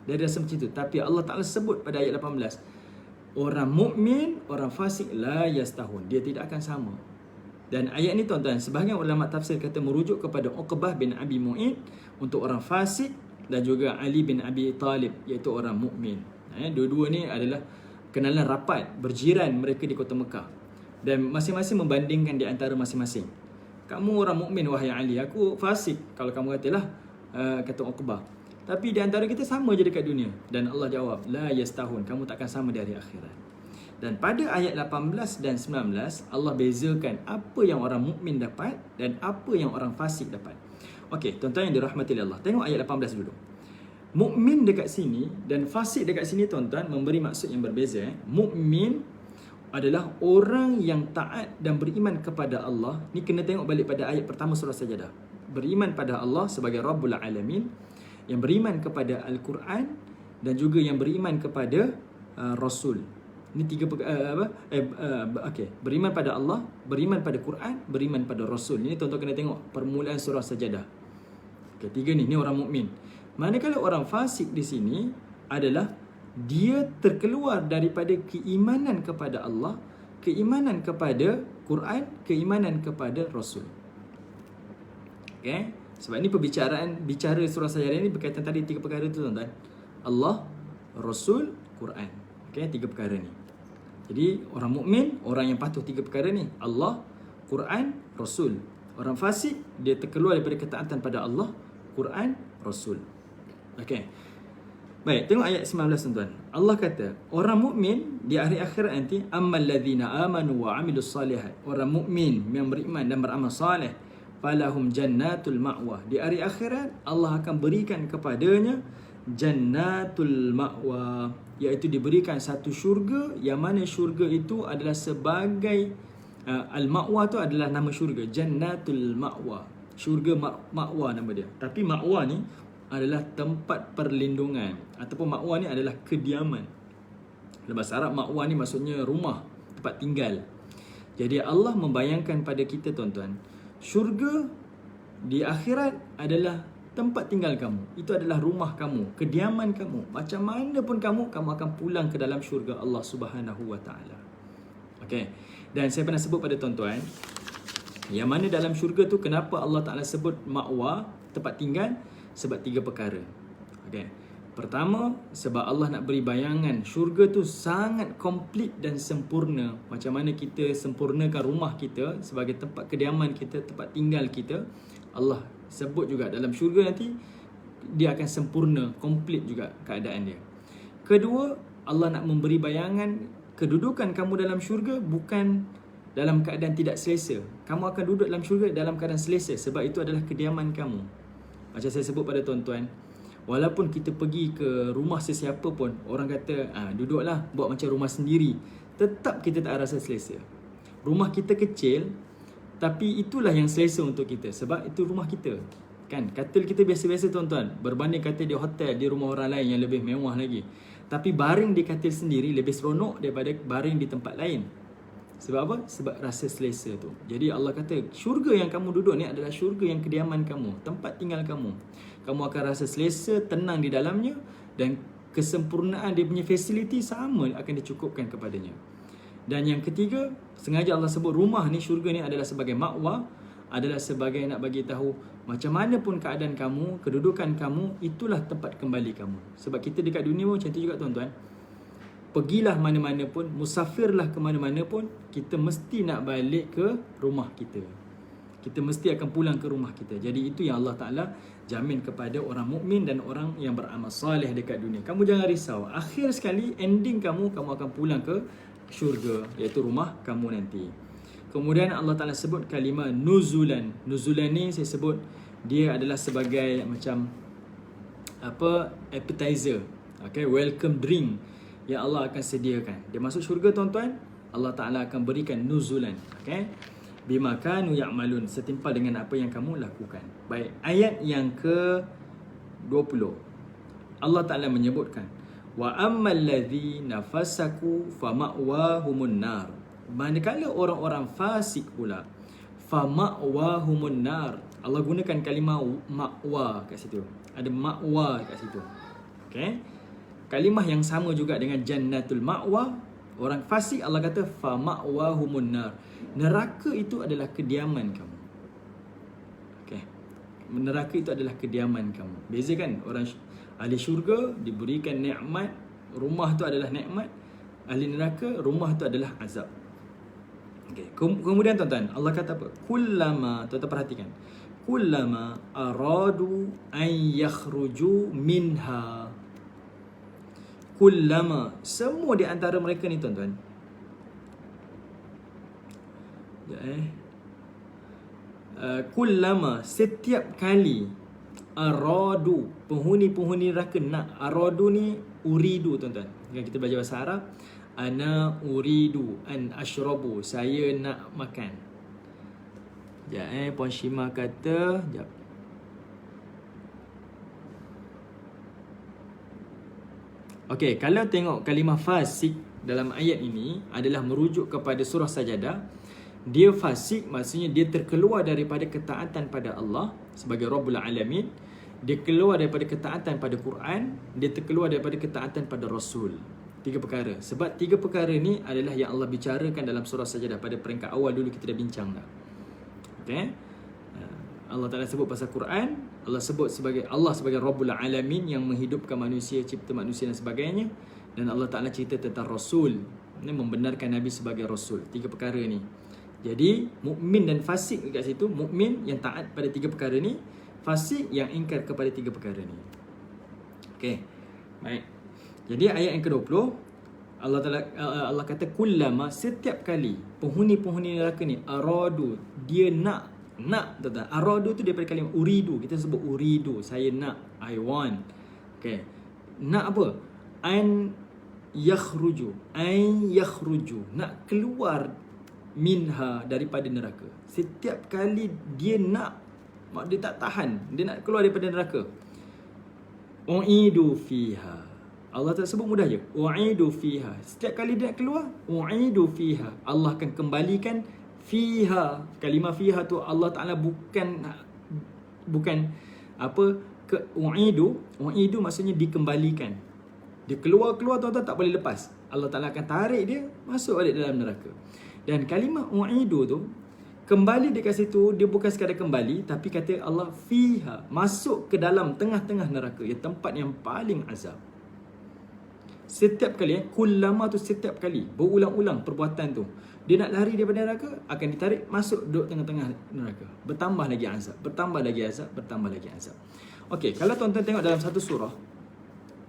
Speaker 1: Dia rasa macam tu. Tapi Allah Ta'ala sebut pada ayat 18, orang mukmin, orang fasik la yastahun. Dia tidak akan sama. Dan ayat ni tuan-tuan, sebahagian ulama tafsir kata merujuk kepada Uqbah bin Abi Mu'id untuk orang fasik, dan juga Ali bin Abi Talib iaitu orang mukmin. Dua-dua ni adalah kenalan rapat, berjiran mereka di kota Mekah. Dan masing-masing membandingkan di antara masing-masing. Kamu orang mukmin wahai Ali, aku fasik kalau kamu katalah, kata Uqbah. Tapi di antara kita sama je dekat dunia. Dan Allah jawab, la yastahun, kamu takkan sama di hari akhirat. Dan pada ayat 18 dan 19 Allah bezakan apa yang orang mukmin dapat dan apa yang orang fasik dapat. Okey, tuan-tuan yang dirahmati Allah, tengok ayat 18 dulu. Mukmin dekat sini dan fasik dekat sini tuan-tuan memberi maksud yang berbeza. Mukmin adalah orang yang taat dan beriman kepada Allah. Ni kena tengok balik pada ayat pertama surah Sajadah. Beriman pada Allah sebagai Rabbul Alamin, yang beriman kepada Al-Quran, dan juga yang beriman kepada Rasul. Ini tiga beriman pada Allah, beriman pada Quran, beriman pada Rasul. Ini tuan-tuan kena tengok permulaan surah Sajadah. Okey, tiga ni orang mukmin. Manakala orang fasik di sini adalah dia terkeluar daripada keimanan kepada Allah, keimanan kepada Quran, keimanan kepada Rasul. Okey, sebab ni bicara surah Sajadah ni berkaitan tadi tiga perkara tu tuan-tuan. Allah, Rasul, Quran. Okey, tiga perkara ni. Jadi orang mukmin, orang yang patuh tiga perkara ni, Allah, Quran, Rasul. Orang fasik dia terkeluar daripada ketaatan pada Allah, Quran, Rasul. Okey. Baik, tengok ayat 19 tuan-tuan. Allah kata, orang mukmin di hari akhirat nanti, ammal ladzina amanu wa amilus salihat. Orang mukmin yang beriman dan beramal soleh, falahum jannatul ma'wa. Di hari akhirat Allah akan berikan kepadanya jannatul ma'wa, iaitu diberikan satu syurga, yang mana syurga itu adalah sebagai al-ma'wa tu adalah nama syurga, jannatul ma'wa. Syurga ma'wa nama dia. Tapi ma'wa ni adalah tempat perlindungan, ataupun ma'wa ni adalah kediaman. Dalam bahasa Arab, ma'wa ni maksudnya rumah, tempat tinggal. Jadi Allah membayangkan pada kita tuan-tuan, syurga di akhirat adalah tempat tinggal kamu. Itu adalah rumah kamu, kediaman kamu. Macam mana pun kamu akan pulang ke dalam syurga Allah Subhanahu Wa Taala. Okey. Dan saya pernah sebut pada tuan-tuan, yang mana dalam syurga tu kenapa Allah Taala sebut ma'wa, tempat tinggal? Sebab tiga perkara. Okey. Pertama, sebab Allah nak beri bayangan syurga tu sangat komplit dan sempurna. Macam mana kita sempurnakan rumah kita sebagai tempat kediaman kita, tempat tinggal kita, Allah sebut juga dalam syurga nanti dia akan sempurna, komplit juga keadaan dia. Kedua, Allah nak memberi bayangan kedudukan kamu dalam syurga bukan dalam keadaan tidak selesa. Kamu akan duduk dalam syurga dalam keadaan selesa, sebab itu adalah kediaman kamu. Macam saya sebut pada tuan-tuan, walaupun kita pergi ke rumah sesiapa pun, orang kata duduklah, buat macam rumah sendiri, tetap kita tak rasa selesa. Rumah kita kecil, tapi itulah yang selesa untuk kita, sebab itu rumah kita. Kan, katil kita biasa-biasa tuan-tuan, berbanding katil di hotel, di rumah orang lain yang lebih mewah lagi. Tapi baring di katil sendiri lebih seronok daripada baring di tempat lain. Sebab apa? Sebab rasa selesa tu. Jadi Allah kata, syurga yang kamu duduk ni adalah syurga yang kediaman kamu, tempat tinggal kamu. Kamu akan rasa selesa, tenang di dalamnya, dan kesempurnaan dia punya fasiliti sama akan dicukupkan kepadanya. Dan yang ketiga, sengaja Allah sebut rumah ni, syurga ni adalah sebagai ma'wa, adalah sebagai nak bagi tahu macam mana pun keadaan kamu, kedudukan kamu, itulah tempat kembali kamu. Sebab kita dekat dunia pun macam tu juga tuan-tuan. Pergilah mana-mana pun, musafirlah ke mana-mana pun, kita mesti nak balik ke rumah kita. Kita mesti akan pulang ke rumah kita. Jadi itu yang Allah Ta'ala jamin kepada orang mukmin dan orang yang beramal soleh dekat dunia. Kamu jangan risau, akhir sekali ending kamu akan pulang ke syurga, iaitu rumah kamu nanti. Kemudian Allah Ta'ala sebut kalimah nuzulan. Nuzulan ni saya sebut dia adalah sebagai macam appetizer, welcome drink yang Allah akan sediakan. Dia masuk syurga tuan-tuan, Allah Ta'ala akan berikan nuzulan, bima kanu ya'malun, setimpal dengan apa yang kamu lakukan. Baik, ayat yang ke-20 Allah Ta'ala menyebutkan, wa ammal ladzina fasaku fama'wahumun nar. Manakala orang-orang fasik pula, fama'wahumun nar. Allah gunakan kalimah ma'wa kat situ. Ada ma'wa kat situ. Okey. Kalimah yang sama juga dengan jannatul ma'wa. Orang fasik Allah kata fama'wahumun nar. Neraka itu adalah kediaman kamu. Okey. Neraka itu adalah kediaman kamu. Beza kan? Orang ahli syurga diberikan nikmat, rumah tu adalah nikmat. Ahli neraka, rumah tu adalah azab. Okay. Kemudian tuan-tuan, Allah kata apa? Kullama, tuan-tuan perhatikan. Kullama aradu an yakhruju minha. Kullama, semua di antara mereka ni tuan-tuan. Kullama, setiap kali aradu, penghuni-penghuni neraka nak. Aradu ni uridu tuan-tuan. Jika kita belajar bahasa Arab, ana uridu an ashrabu, saya nak makan. Sekejap Puan Shima kata, sekejap. Okey, kalau tengok kalimah fasik dalam ayat ini adalah merujuk kepada surah Sajadah. Dia fasik maksudnya dia terkeluar daripada ketaatan pada Allah sebagai Rabbul Alamin. Dia keluar daripada ketaatan pada Quran, dia terkeluar daripada ketaatan pada Rasul. 3 perkara. Sebab 3 perkara ni adalah yang Allah bicarakan dalam surah Sajadah. Pada peringkat awal dulu kita dah bincang dah. Okay? Allah Ta'ala sebut pasal Quran, Allah sebut sebagai Rabbul Alamin yang menghidupkan manusia, cipta manusia dan sebagainya. Dan Allah Ta'ala cerita tentang Rasul, membenarkan Nabi sebagai Rasul. 3 perkara ni. Jadi mukmin dan fasik dekat situ. Mukmin yang taat pada 3 perkara ni, fasik yang ingkar kepada 3 perkara ni. Okay, baik. Jadi ayat yang ke-20, Allah kata kullama, setiap kali penghuni-penghuni neraka ni aradu, dia nak tuan-tuan. Aradu tu daripada kalimah uridu. Kita sebut uridu, saya nak, I want. Okay, nak apa? An yakhruju, nak keluar minha, daripada neraka. Setiap kali dia nak, dia tak tahan, dia nak keluar daripada neraka. U'idu fiha, Allah tak sebut mudah je. U'idu fiha, setiap kali dia nak keluar, u'idu fiha, Allah akan kembalikan fiha. Kalimah fiha tu Allah Ta'ala bukan apa ke u'idu maksudnya dikembalikan. Dia keluar tuan-tuan tak boleh lepas. Allah Ta'ala akan tarik dia masuk balik dalam neraka. Dan kalimah u'idu tu, kembali dekat situ, dia bukan sekadar kembali, tapi kata Allah fiha, masuk ke dalam tengah-tengah neraka, ya, tempat yang paling azab. Setiap kali, kullama tu setiap kali, berulang-ulang perbuatan tu. Dia nak lari daripada neraka, akan ditarik masuk duduk tengah-tengah neraka. Bertambah lagi azab, bertambah lagi azab, bertambah lagi azab. Okey, kalau tuan-tuan tengok dalam satu surah,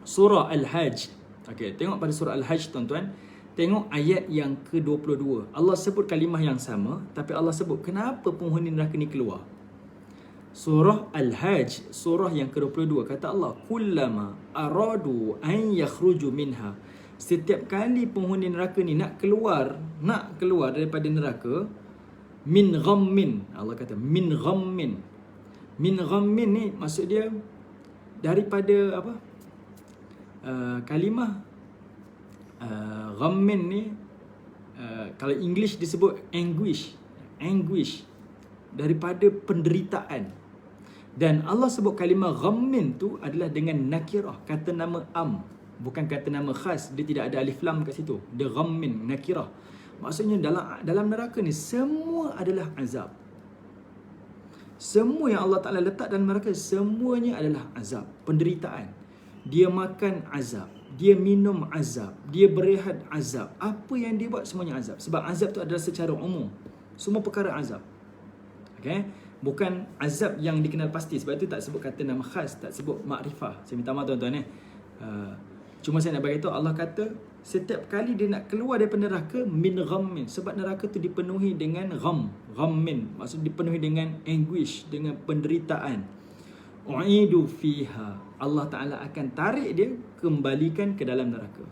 Speaker 1: surah Al-Hajj. Okey, tengok pada surah Al-Hajj tuan-tuan. Tengok ayat yang ke-22. Allah sebut kalimah yang sama, tapi Allah sebut kenapa penghuni neraka ni keluar. Surah Al-Hajj, surah yang ke-22, kata Allah, kullama aradu an yakhruju minha. Setiap kali penghuni neraka ni nak keluar daripada neraka, min ghammin. Allah kata min ghammin. Min ghammin ni maksud dia daripada apa? Kalimah ghammin ni kalau English disebut anguish, daripada penderitaan. Dan Allah sebut kalimah ghammin tu adalah dengan nakirah, kata nama bukan kata nama khas. Dia tidak ada alif lam kat situ. Dia ghammin, nakirah. Maksudnya dalam neraka ni semua adalah azab. Semua yang Allah Ta'ala letak dalam neraka, semuanya adalah azab, penderitaan. Dia makan azab, dia minum azab, dia berehat azab. Apa yang dia buat semuanya azab. Sebab azab tu adalah secara umum. Semua perkara azab. Okay? Bukan azab yang dikenal pasti. Sebab itu tak sebut kata nama khas, tak sebut makrifah. Saya minta maaf tuan-tuan. Cuma saya nak beritahu, Allah kata setiap kali dia nak keluar daripada neraka, min ghammin. Sebab neraka tu dipenuhi dengan ghammin. Maksud dipenuhi dengan anguish, dengan penderitaan. U'idu fiha. Allah Ta'ala akan tarik dia, kembalikan ke dalam neraka.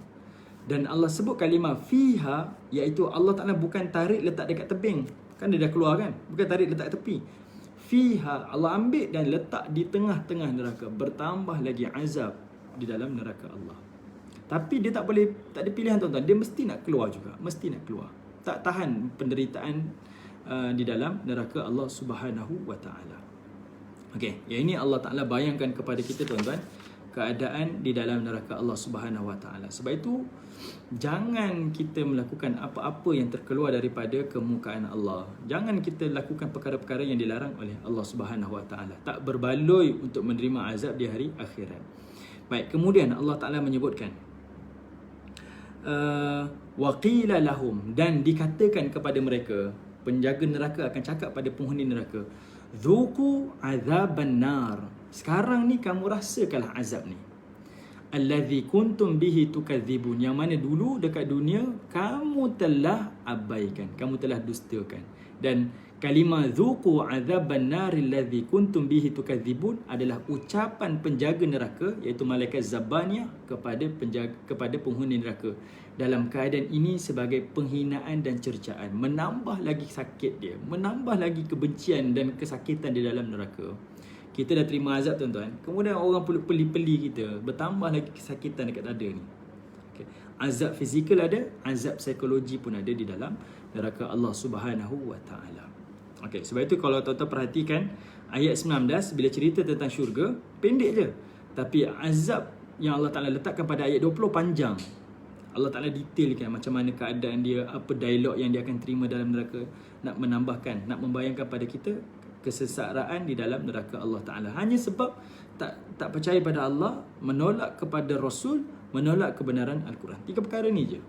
Speaker 1: Dan Allah sebut kalimah fiha, iaitu Allah Ta'ala bukan tarik letak dekat tebing. Kan dia dah keluar kan? Bukan tarik letak tepi. Fiha, Allah ambil dan letak di tengah-tengah neraka. Bertambah lagi azab di dalam neraka Allah. Tapi dia tak ada pilihan tuan-tuan. Dia mesti nak keluar juga. Mesti nak keluar. tak tahan penderitaan di dalam neraka Allah Subhanahu wa taala. Okey, yang ini Allah Taala bayangkan kepada kita tuan-tuan, keadaan di dalam neraka Allah Subhanahu wa taala. Sebab itu jangan kita melakukan apa-apa yang terkeluar daripada kemukaan Allah. Jangan kita lakukan perkara-perkara yang dilarang oleh Allah Subhanahu wa taala. Tak berbaloi untuk menerima azab di hari akhirat. Baik, kemudian Allah Taala menyebutkan waqila lahum, dan dikatakan kepada mereka, penjaga neraka akan cakap pada penghuni neraka, dzuqu azaban nar, sekarang ni kamu rasakanlah azab ni, allazi kuntum bihi tukadzibun, yang mana dulu dekat dunia kamu telah abaikan, kamu telah dustakan. Dan kalimah dzuqu azaban nar allazi kuntum bihi tukadzibun adalah ucapan penjaga neraka, iaitu malaikat Zabaniyah kepada penghuni neraka, dalam keadaan ini sebagai penghinaan dan cercaan, menambah lagi sakit dia, menambah lagi kebencian dan kesakitan di dalam neraka. Kita dah terima azab tuan-tuan, kemudian orang peli-peli kita, bertambah lagi kesakitan dekat dada ni. Okay. Azab fizikal ada, azab psikologi pun ada di dalam neraka Allah Subhanahu wa taala. Okey, sebab itu kalau tuan-tuan perhatikan ayat 19 bila cerita tentang syurga, pendek je. Tapi azab yang Allah Taala letakkan pada ayat 20 panjang. Allah Taala detailkan macam mana keadaan dia, apa dialog yang dia akan terima dalam neraka, nak menambahkan, nak membayangkan pada kita kesengsaraan di dalam neraka Allah Taala. Hanya sebab tak percaya pada Allah, menolak kepada Rasul, menolak kebenaran Al-Quran. 3 perkara ni je.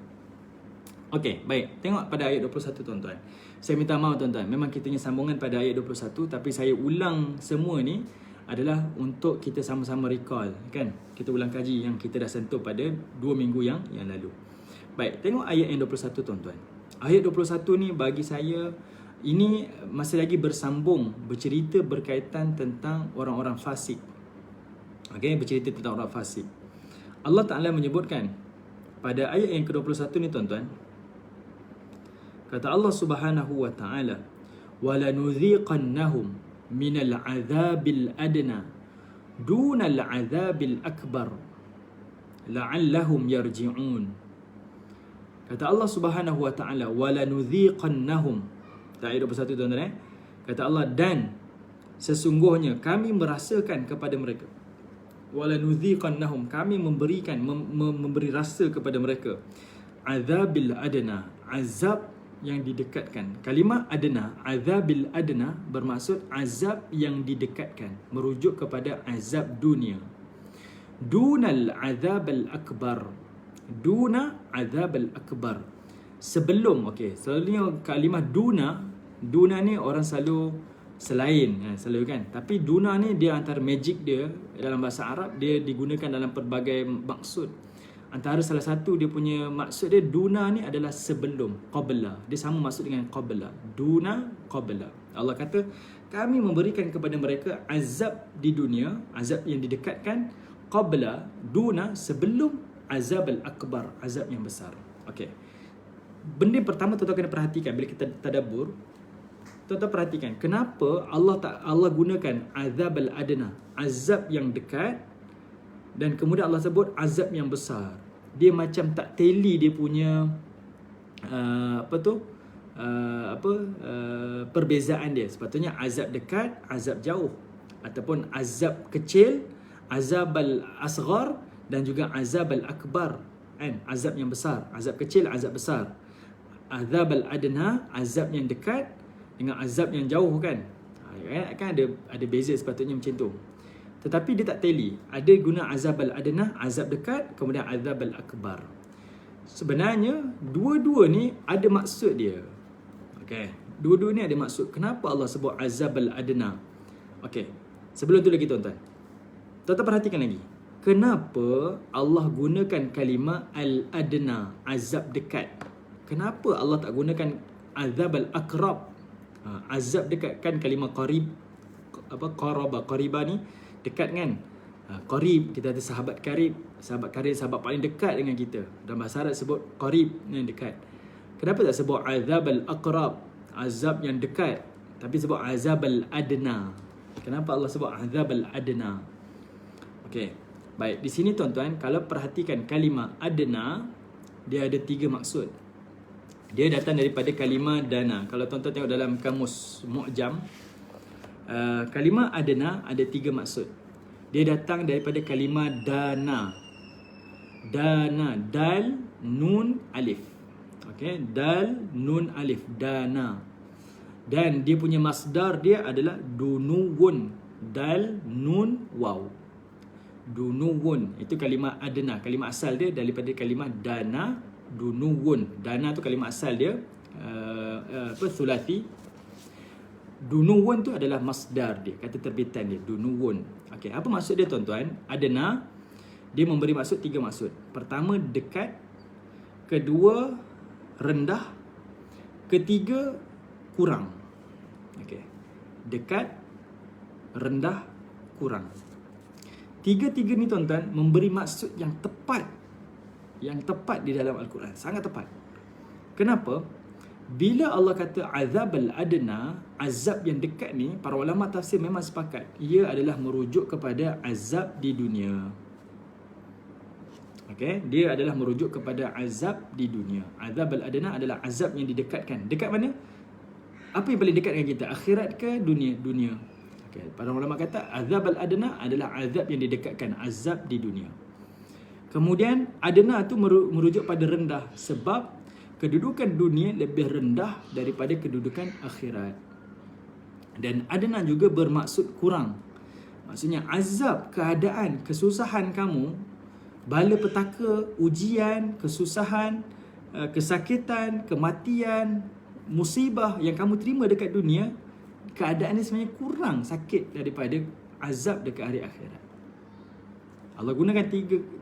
Speaker 1: Okey, baik. Tengok pada ayat 21 tuan-tuan. Saya minta maaf tuan-tuan, memang kita punya sambungan pada ayat 21, tapi saya ulang semua ni adalah untuk kita sama-sama recall, kan? Kita ulang kaji yang kita dah sentuh pada 2 minggu yang lalu. Baik, tengok ayat yang 21 tuan-tuan. Ayat 21 ni bagi saya, ini masih lagi bersambung, bercerita berkaitan tentang orang-orang fasik. Okey, bercerita tentang orang fasik. Allah Ta'ala menyebutkan pada ayat yang ke-21 ni tuan-tuan, kata Allah Subhanahu wa ta'ala, وَلَنُذِيقَنَّهُمْ minal azabil adna dunal azabil akbar la'allahum yarji'un. Kata Allah Subhanahu wa taala, walanudhiqannahum, ayat 21 tuan-tuan. Kata Allah, dan sesungguhnya kami merasakan kepada mereka, walanudhiqannahum, kami memberikan memberi rasa kepada mereka, azabil adna, azab yang didekatkan. Kalimah adna, azabil adna bermaksud azab yang didekatkan, merujuk kepada azab dunia. Dunal azabal akbar, duna azabal akbar, sebelum. Okey, selalunya kalimah duna ni orang selalu selain, selalu kan. Tapi duna ni dia antara magic dia dalam bahasa Arab, dia digunakan dalam pelbagai maksud. Antara salah satu dia punya maksud dia, duna ni adalah sebelum, qabla. Dia sama maksud dengan qabla. Duna, qabla. Allah kata, kami memberikan kepada mereka azab di dunia, azab yang didekatkan, qabla, duna, sebelum azab al-akbar, azab yang besar. Okey. Benda pertama tuan-tuan kena perhatikan bila kita tadabbur. Tuan-tuan perhatikan, kenapa Allah gunakan azab al-adna, azab yang dekat, dan kemudian Allah sebut azab yang besar. Dia macam tak tally dia punya perbezaan dia. Sepatutnya azab dekat, azab jauh, ataupun azab kecil, azab al-asghar, dan juga azab al-akbar, kan? Azab yang besar, azab kecil, azab besar. Azab al-adna, azab yang dekat, dengan azab yang jauh, kan? Kan ada beza sepatutnya macam tu. Tetapi dia tak tally. Ada guna azab al-adna, azab dekat, kemudian azab al-akbar. Sebenarnya dua-dua ni ada maksud dia. Okey, dua-dua ni ada maksud. Kenapa Allah sebut azab al-adna? Okey, sebelum tu lagi tuan-tuan, tuan-tuan perhatikan lagi. Kenapa Allah gunakan kalimah al-adna, azab dekat? Kenapa Allah tak gunakan azab al-akrab, azab dekat? Kan kalimah qarib, qariba ni dekat, kan? Qarib, kita ada sahabat karib. Sahabat karib, sahabat paling dekat dengan kita. Dalam bahasa Arab sebut qarib, yang dekat. Kenapa tak sebut azab al-aqrab, azab yang dekat, tapi sebut azab al-adna? Kenapa Allah sebut azab al-adna? Okey, baik. Di sini tuan-tuan, kalau perhatikan kalimah adna, dia ada 3 maksud. Dia datang daripada kalimah dana. Kalau tuan-tuan tengok dalam kamus Mu'jam, kalimah adna ada 3 maksud. Dia datang daripada kalimah dana. Dana, dal, nun, alif. Okey, dal, nun, alif, dana. Dan dia punya masdar dia adalah dunuwun. Dal, nun, waw. Dunuwun. Itu kalimah adna. Kalimah asal dia daripada kalimah dana, dunuwun. Dana tu kalimah asal dia sulati. Dunuwun tu adalah masdar dia, kata terbitan dia, dunuwun. Okey, apa maksud dia tuan-tuan? Adna dia memberi maksud 3 maksud. Pertama, dekat. Kedua, rendah. Ketiga, kurang. Okey. Dekat, rendah, kurang. Tiga-tiga ni tuan-tuan memberi maksud yang tepat. Yang tepat di dalam Al-Quran. Sangat tepat. Kenapa? Bila Allah kata azab al-adna, azab yang dekat ni, para ulama tafsir memang sepakat. Ia adalah merujuk kepada azab di dunia. Okey, dia adalah merujuk kepada azab di dunia. Azab al-adna adalah azab yang didekatkan. Dekat mana? Apa yang paling dekat dengan kita? Akhirat ke dunia? Dunia. Okey, para ulama kata azab al-adna adalah azab yang didekatkan, azab di dunia. Kemudian adna tu merujuk pada rendah sebab kedudukan dunia lebih rendah daripada kedudukan akhirat. Dan adna juga bermaksud kurang. Maksudnya azab, keadaan, kesusahan kamu, bala petaka, ujian, kesusahan, kesakitan, kematian, musibah yang kamu terima dekat dunia, keadaan ni sebenarnya kurang sakit daripada azab dekat hari akhirat. Allah gunakan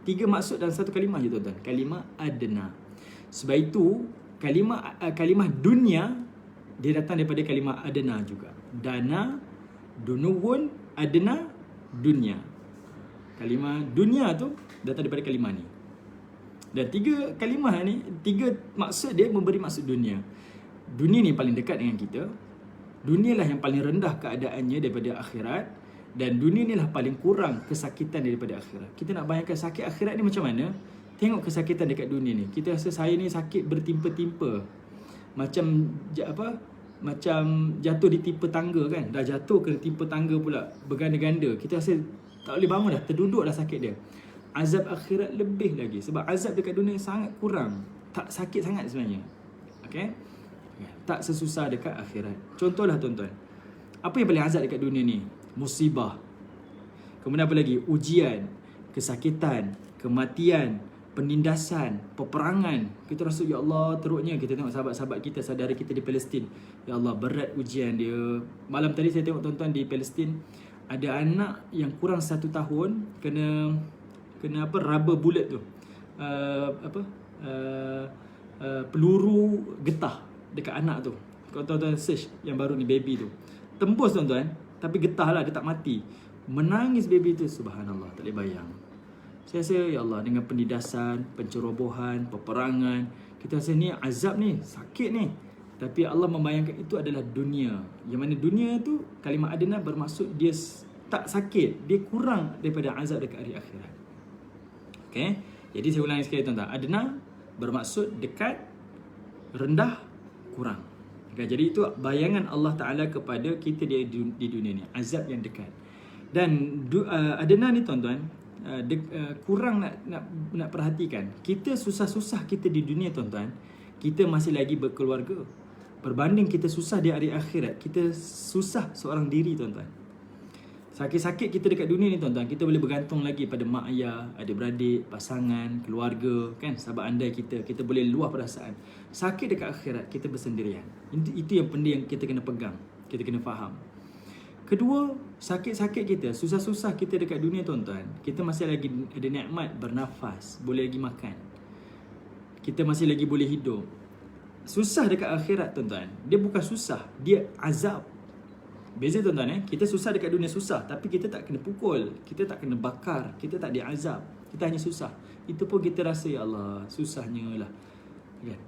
Speaker 1: tiga maksud dalam satu kalimah je tuan-tuan. Kalimah adna. Sebab itu kalimah dunia dia datang daripada kalimah adna juga. Dana, dunuwun, adna, dunia. Kalimah dunia tu datang daripada kalimah ni. Dan 3 kalimah ni, 3 maksud dia memberi maksud dunia. Dunia ni paling dekat dengan kita. Dunia lah yang paling rendah keadaannya daripada akhirat. Dan dunia ni lah paling kurang kesakitan daripada akhirat. Kita nak bayangkan sakit akhirat ni macam mana? Tengok kesakitan dekat dunia ni. Kita rasa saya ni sakit bertimpa-timpa. Macam jatuh di timpa tangga kan. Dah jatuh kena timpa tangga pula, berganda-ganda. Kita rasa tak boleh bangun dah, terduduk dah sakit dia. Azab akhirat lebih lagi. Sebab azab dekat dunia sangat kurang. Tak sakit sangat sebenarnya. Okay? Tak sesusah dekat akhirat. Contohlah tuan-tuan. Apa yang paling azab dekat dunia ni? Musibah. Kemudian apa lagi? Ujian, kesakitan, kematian, penindasan, peperangan. Kita rasa, ya Allah, teruknya. Kita tengok sahabat-sahabat kita, saudara kita di Palestin. Ya Allah, berat ujian dia. Malam tadi saya tengok tuan-tuan di Palestin, ada anak yang kurang 1 tahun kena rubber bullet tu. Peluru getah dekat anak tu. Kalau tuan-tuan search yang baru ni, baby tu. Tembus tuan-tuan, tapi getah lah, dia tak mati. Menangis baby tu, subhanallah, tak boleh bayang. Saya rasa, ya Allah, dengan penindasan, pencerobohan, peperangan, kita rasa ni azab ni, sakit ni. Tapi Allah membayangkan itu adalah dunia. Yang mana dunia tu, kalimah adna bermaksud dia tak sakit, dia kurang daripada azab dekat hari akhirat. Okay? Jadi saya ulangi sekali tuan-tuan. Adna bermaksud dekat, rendah, kurang. Okay, jadi itu bayangan Allah Ta'ala kepada kita di dunia ni. Azab yang dekat. Dan adna ni tuan-tuan, kurang nak perhatikan. Kita susah-susah kita di dunia tuan-tuan, kita masih lagi berkeluarga. Berbanding kita susah di hari akhirat, kita susah seorang diri tuan-tuan. Sakit-sakit kita dekat dunia ni tuan-tuan, kita boleh bergantung lagi pada mak ayah, adik-beradik, pasangan, keluarga, kan, sahabat andai kita. Kita boleh luah perasaan. Sakit dekat akhirat, kita bersendirian. Itu yang benda yang kita kena pegang, kita kena faham. Kedua, sakit-sakit kita, susah-susah kita dekat dunia tuan-tuan, kita masih lagi ada nikmat bernafas, boleh lagi makan. Kita masih lagi boleh hidup. Susah dekat akhirat tuan-tuan, dia bukan susah, dia azab. Beza tuan-tuan, kita susah dekat dunia susah, tapi kita tak kena pukul, kita tak kena bakar, kita tak diazab, kita hanya susah. Itu pun kita rasa, ya Allah, susahnya lah.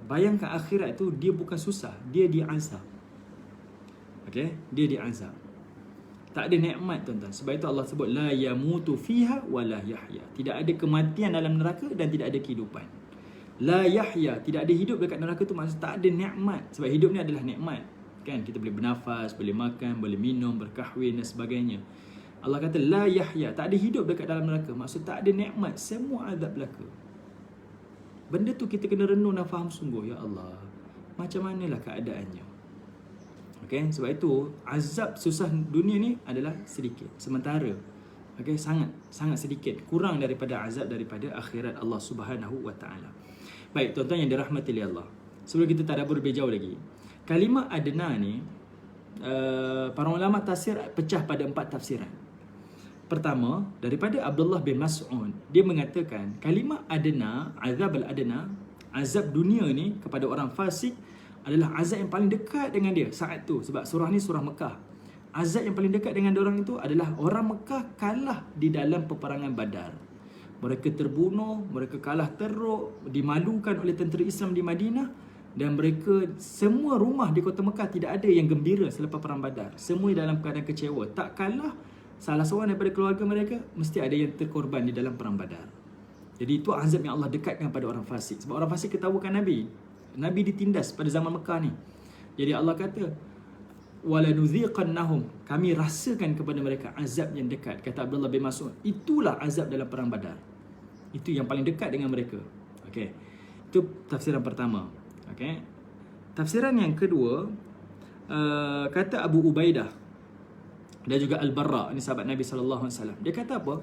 Speaker 1: Bayangkan akhirat tu, dia bukan susah, dia diazab. Okay? Dia diazab. Tak ada nikmat tuan-tuan. Sebab itu Allah sebut la yamutu fiha wala yahya. Tidak ada kematian dalam neraka dan tidak ada kehidupan. La yahya, tidak ada hidup dekat neraka tu maksud tak ada nikmat. Sebab hidup ni adalah nikmat. Kan kita boleh bernafas, boleh makan, boleh minum, berkahwin dan sebagainya. Allah kata la yahya, tak ada hidup dekat dalam neraka. Maksud tak ada nikmat, semua azab belaka. Benda tu kita kena renung dan faham sungguh, ya Allah, macam manalah keadaannya. Okay, sebab itu azab susah dunia ni adalah sedikit, sementara. Okay, sangat sedikit, kurang daripada azab daripada akhirat Allah Subhanahu wa taala. Baik, tuan-tuan yang dirahmati oleh Allah, sebelum kita tadabbur lebih jauh lagi, kalimah adna ni para ulama tafsir pecah pada 4 tafsiran. Pertama, daripada Abdullah bin Mas'ud, dia mengatakan kalimah adna, azab al-adna, azab dunia ni kepada orang fasik adalah azab yang paling dekat dengan dia saat tu. Sebab surah ni surah Mekah. Azab yang paling dekat dengan orang itu adalah orang Mekah kalah di dalam peperangan Badar. Mereka terbunuh, mereka kalah teruk, dimalukan oleh tentera Islam di Madinah, dan mereka semua rumah di kota Mekah tidak ada yang gembira selepas perang Badar. Semua dalam keadaan kecewa. Tak kalah salah seorang daripada keluarga mereka, mesti ada yang terkorban di dalam perang Badar. Jadi itu azab yang Allah dekatkan pada orang fasik. Sebab orang fasik ketawakan Nabi. Nabi ditindas pada zaman Mekah ni. Jadi Allah kata, walanuziqannahum, kami rasakan kepada mereka azab yang dekat. Kata Abdullah bin Mas'ud, itulah azab dalam perang Badar. Itu yang paling dekat dengan mereka. Okey. Itu tafsiran pertama. Okey. Tafsiran yang kedua, kata Abu Ubaidah dan juga Al-Barra, ini sahabat Nabi sallallahu alaihi wasallam. Dia kata apa?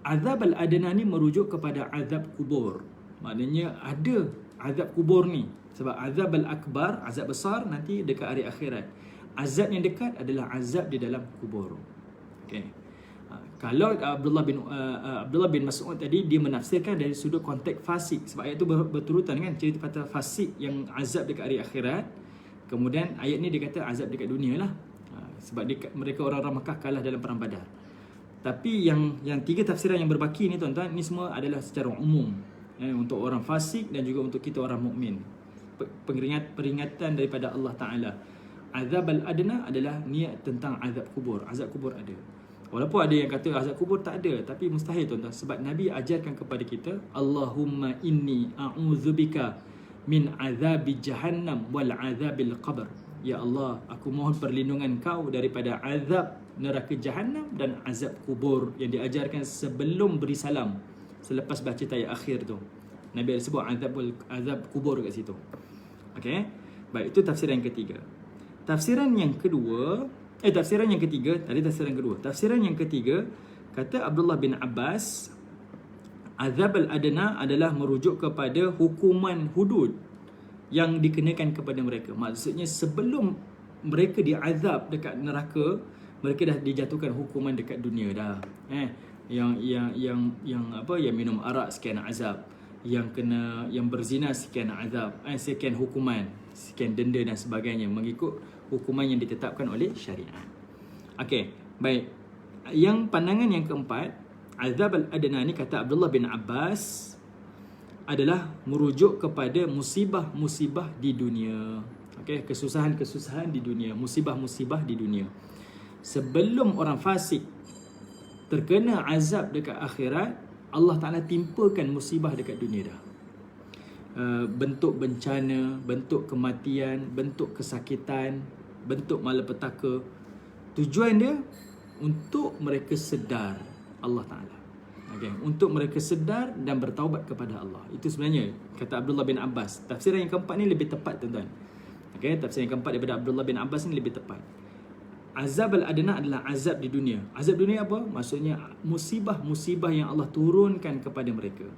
Speaker 1: Azab al-adna ni merujuk kepada azab kubur. Maknanya ada azab kubur ni. Sebab azab al-akbar, azab besar nanti dekat hari akhirat. Azab yang dekat adalah azab di dalam kubur. Okey. Kalau Abdullah bin Mas'ud tadi dia menafsirkan dari sudut konteks fasik, sebab ayat tu berturutan kan, cerita pasal fasik yang azab dekat hari akhirat. Kemudian ayat ni dia kata azab dekat dunia lah. Sebab mereka orang-orang Makkah kalah dalam perang Badar. Tapi yang 3 tafsiran yang berbaki ni tuan-tuan, ni semua adalah secara umum, untuk orang fasik dan juga untuk kita orang mukmin. Peringatan daripada Allah Ta'ala. Azab al-adna adalah niat tentang azab kubur. Azab kubur ada. Walaupun ada yang kata azab kubur tak ada, tapi mustahil tuan-tuan. Sebab Nabi ajarkan kepada kita, Allahumma inni a'udzubika min azabi jahannam wal azabil qabr. Ya Allah, aku mohon perlindungan kau daripada azab neraka jahannam dan azab kubur yang diajarkan sebelum beri salam, selepas baca tayat akhir tu. Nabi ada sebut azab kubur kat situ. Okey. Baik, itu tafsiran yang ketiga. Tafsiran yang ketiga, tadi tafsiran kedua. Tafsiran yang ketiga, kata Abdullah bin Abbas, azab al-adna adalah merujuk kepada hukuman hudud yang dikenakan kepada mereka. Maksudnya sebelum mereka diazab dekat neraka, mereka dah dijatuhkan hukuman dekat dunia dah. Yang minum arak sekian azab, yang berzina sekian azab, sekian hukuman, sekian denda dan sebagainya, mengikut hukuman yang ditetapkan oleh syariat. Okey, baik. Yang pandangan yang keempat, azab al-adna ni kata Abdullah bin Abbas adalah merujuk kepada musibah-musibah di dunia. Okey, kesusahan-kesusahan di dunia, musibah-musibah di dunia. Sebelum orang fasik terkena azab dekat akhirat, Allah Ta'ala timpakan musibah dekat dunia dah. Bentuk bencana, bentuk kematian, bentuk kesakitan, bentuk malapetaka. Tujuan dia untuk mereka sedar Allah Ta'ala. Okay. Untuk mereka sedar dan bertaubat kepada Allah. Itu sebenarnya kata Abdullah bin Abbas. Tafsiran yang keempat ni lebih tepat tuan-tuan. Okay. Tafsiran yang keempat daripada Abdullah bin Abbas ni lebih tepat. Azab al-adna adalah azab di dunia. Azab dunia apa? Maksudnya musibah-musibah yang Allah turunkan kepada mereka.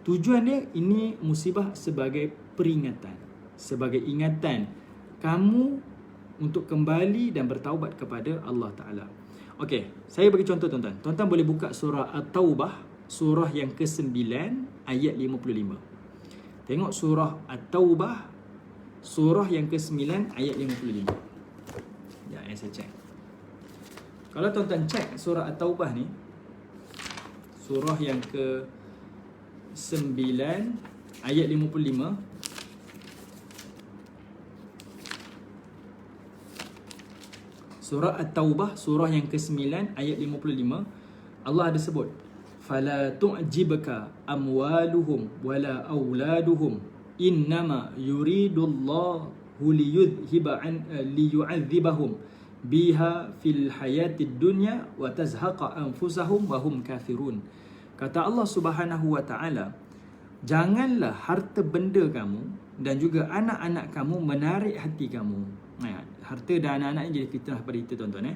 Speaker 1: Tujuan dia, ini musibah sebagai peringatan, sebagai ingatan kamu untuk kembali dan bertaubat kepada Allah Ta'ala. Okey, saya bagi contoh tuan-tuan. Tuan-tuan boleh buka surah At-Taubah, surah yang ke-9 ayat 55. Tengok surah At-Taubah, surah yang ke-9 ayat 55. Ya, saya cek. Kalau tuan-tuan cek surah At-Taubah ni, surah yang ke-9 ayat 55. Surah At-Taubah, surah yang ke-9 ayat 55, Allah ada sebut, fala tu'jibka amwaluhum wala auladuhum innama yuridullahu liyu'adzibahum biha fil hayatid dunya wa tazhaqa anfusahum wa hum kafirun. Kata Allah Subhanahu wa taala, janganlah harta benda kamu dan juga anak-anak kamu menarik hati kamu. Harta dan anak-anak ini jadi fitnah pada kita, tuan-tuan.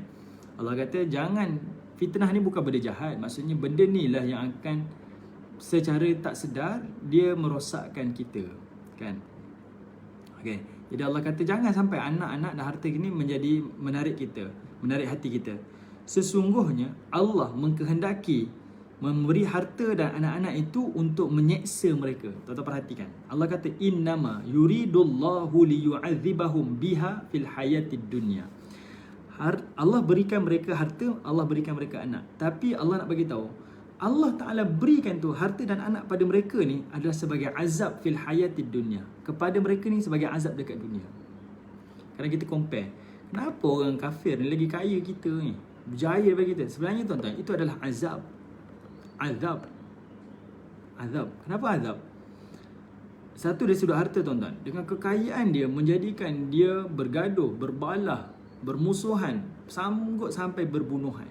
Speaker 1: Allah kata jangan, fitnah ni bukan benda jahat. Maksudnya benda ni lah yang akan secara tak sedar dia merosakkan kita, kan? Okey. Jadi Allah kata jangan sampai anak-anak dan harta ini menjadi menarik kita, menarik hati kita. Sesungguhnya Allah mengkehendaki memberi harta dan anak-anak itu untuk menyeksa mereka. Tuan-tuan perhatikan. Allah kata innama yuridullahu liyu'adzibahum biha fil hayatid dunya. Allah berikan mereka harta, Allah berikan mereka anak. Tapi Allah nak bagi tahu, Allah Ta'ala berikan tu harta dan anak pada mereka ni adalah sebagai azab fil hayatid dunya. Kepada mereka ni sebagai azab dekat dunia. Kadang kita compare, kenapa orang kafir ni lagi kaya kita ni, berjaya daripada kita? Sebenarnya tuan-tuan, itu adalah azab. Azab. Kenapa azab? Satu, dari sudut harta, tuan-tuan. Dengan kekayaan dia menjadikan dia bergaduh, berbalah, bermusuhan, sanggup sampai berbunuhan.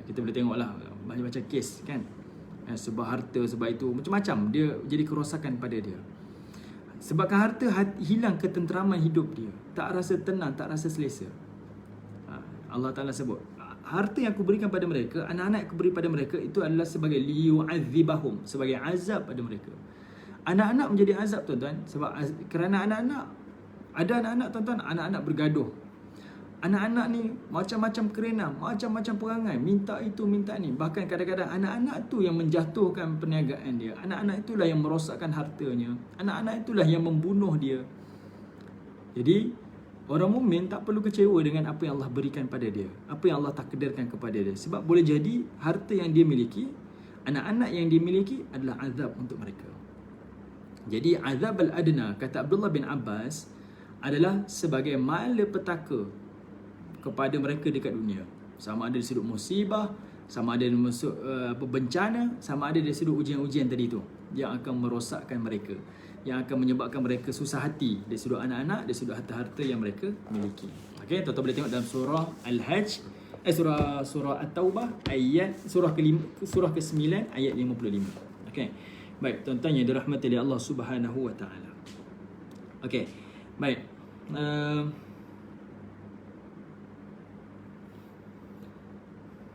Speaker 1: Kita boleh tengoklah macam-macam kes, kan? Sebab harta, sebab itu macam-macam dia jadi kerosakan pada dia. Sebabkan harta, hilang ketenteraman hidup dia, tak rasa tenang, tak rasa selesa. Allah Ta'ala sebut, harta yang aku berikan pada mereka, anak-anak aku beri pada mereka, itu adalah sebagai liyu'adzibahum, sebagai azab pada mereka. Anak-anak menjadi azab, tuan-tuan, sebab kerana anak-anak, ada anak-anak, tuan-tuan, anak-anak bergaduh. Anak-anak ni macam-macam kerenam, macam-macam perangai, minta itu, minta ni. Bahkan kadang-kadang anak-anak tu yang menjatuhkan perniagaan dia. Anak-anak itulah yang merosakkan hartanya. Anak-anak itulah yang membunuh dia. Jadi orang mukmin tak perlu kecewa dengan apa yang Allah berikan pada dia, apa yang Allah takdirkan kepada dia. Sebab boleh jadi harta yang dia miliki, anak-anak yang dia miliki adalah azab untuk mereka. Jadi azab al-adna, kata Abdullah bin Abbas, adalah sebagai malapetaka kepada mereka dekat dunia. Sama ada dari sudut musibah, sama ada dari sudut bencana, sama ada dari sudut ujian-ujian tadi tu yang akan merosakkan mereka, yang akan menyebabkan mereka susah hati dari sudut anak-anak, dari sudut harta-harta yang mereka miliki. Okey, tuan-tuan boleh tengok dalam surah Al-Hajj, surah At-Taubah ayat surah ke-9 ayat 55. Okey. Baik, tuan-tuan yang dirahmati oleh Allah Subhanahu wa taala. Okey. Baik.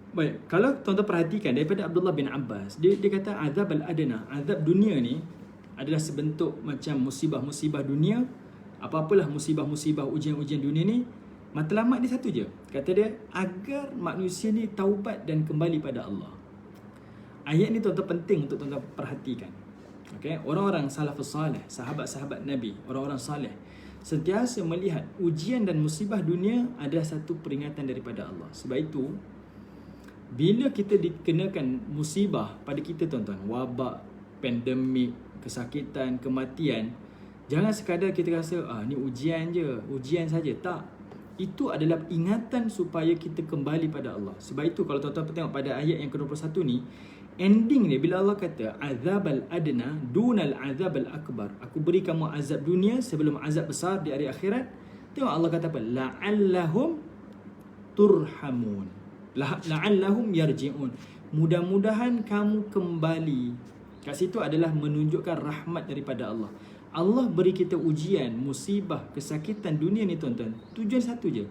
Speaker 1: Baik, kalau tuan-tuan perhatikan daripada Abdullah bin Abbas, dia kata azab al-adna, azab dunia ni adalah sebentuk macam musibah-musibah dunia. Apa-apalah musibah-musibah, ujian-ujian dunia ni, matlamat dia satu je. Kata dia, agar manusia ni taubat dan kembali pada Allah. Ayat ni tuan-tuan penting untuk tuan-tuan perhatikan. Okay? Orang-orang salafus salih, sahabat-sahabat Nabi, orang-orang salih, sentiasa melihat ujian dan musibah dunia adalah satu peringatan daripada Allah. Sebab itu, bila kita dikenakan musibah pada kita, tuan-tuan, wabak, pandemik, kesakitan, kematian, jangan sekadar kita rasa ni ujian je, ujian saja. Tak. Itu adalah ingatan supaya kita kembali pada Allah. Sebab itu kalau tuan-tuan tengok pada ayat yang ke-21 ni, ending dia bila Allah kata azabal adna dunal azabal akbar, aku beri kamu azab dunia sebelum azab besar di hari akhirat. Tengok Allah kata apa? La'allahum turhamun, la'allahum yarji'un, mudah-mudahan kamu kembali. Kat situ adalah menunjukkan rahmat daripada Allah. Allah beri kita ujian, musibah, kesakitan dunia ni, tuan-tuan, tujuan satu je,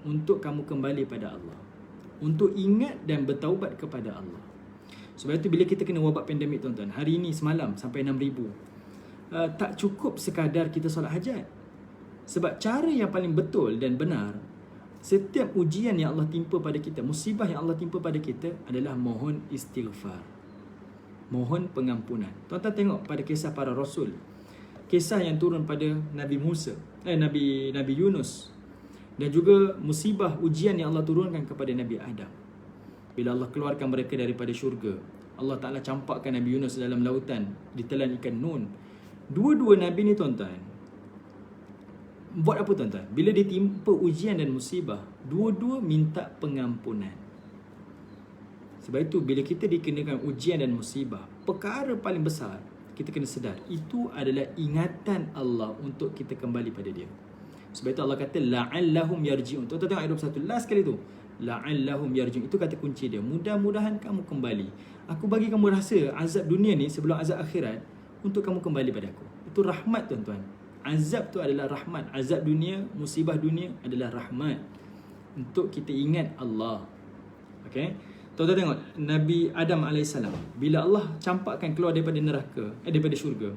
Speaker 1: untuk kamu kembali pada Allah, untuk ingat dan bertaubat kepada Allah. Sebab itu bila kita kena wabak pandemik, tuan-tuan, hari ini semalam sampai 6,000, tak cukup sekadar kita solat hajat. Sebab cara yang paling betul dan benar, setiap ujian yang Allah timpa pada kita, musibah yang Allah timpa pada kita, adalah mohon istighfar, mohon pengampunan. Tuan-tuan tengok pada kisah para rasul, kisah yang turun pada Nabi Musa, Nabi Yunus, dan juga musibah ujian yang Allah turunkan kepada Nabi Adam. Bila Allah keluarkan mereka daripada syurga, Allah Ta'ala campakkan Nabi Yunus dalam lautan, ditelan ikan Nun. Dua-dua Nabi ni, tuan-tuan, buat apa, tuan-tuan? Bila ditimpa ujian dan musibah, dua-dua minta pengampunan. Sebab itu bila kita dikenakan ujian dan musibah, perkara paling besar kita kena sedar itu adalah ingatan Allah untuk kita kembali pada Dia. Sebab itu Allah kata la'allahum yarji'un. Tuan tengok ayat 21 last kali tu. La'allahum yarji'un. Itu kata kunci dia. Mudah-mudahan kamu kembali. Aku bagi kamu rasa azab dunia ni sebelum azab akhirat untuk kamu kembali pada aku. Itu rahmat tuan-tuan. Azab tu adalah rahmat. Azab dunia, musibah dunia adalah rahmat untuk kita ingat Allah. Okey. Tuan-tuan tengok Nabi Adam AS, bila Allah campakkan keluar daripada neraka, daripada syurga,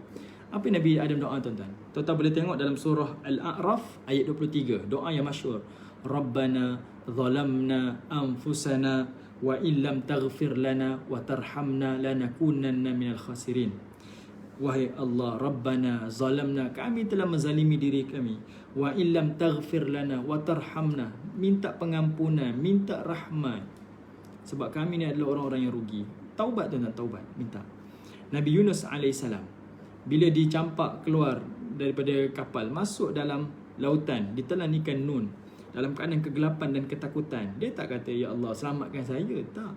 Speaker 1: apa yang Nabi Adam doa tuan-tuan? Tuan-tuan boleh tengok dalam surah Al-A'raf ayat 23, doa yang masyhur. Rabbana zalamna anfusana wa illam taghfir lana wa tarhamna lanakunanna minal khasirin. Wahai Allah, Rabbana zalamna, kami telah menzalimi diri kami, wa illam taghfir lana wa tarhamna, minta pengampunan, minta rahmat, sebab kami ni adalah orang-orang yang rugi. Taubat tuan-tuan, taubat, minta. Nabi Yunus AS, bila dicampak keluar daripada kapal, masuk dalam lautan, ditelan ikan nun, dalam keadaan kegelapan dan ketakutan, dia tak kata, Ya Allah selamatkan saya. Tak.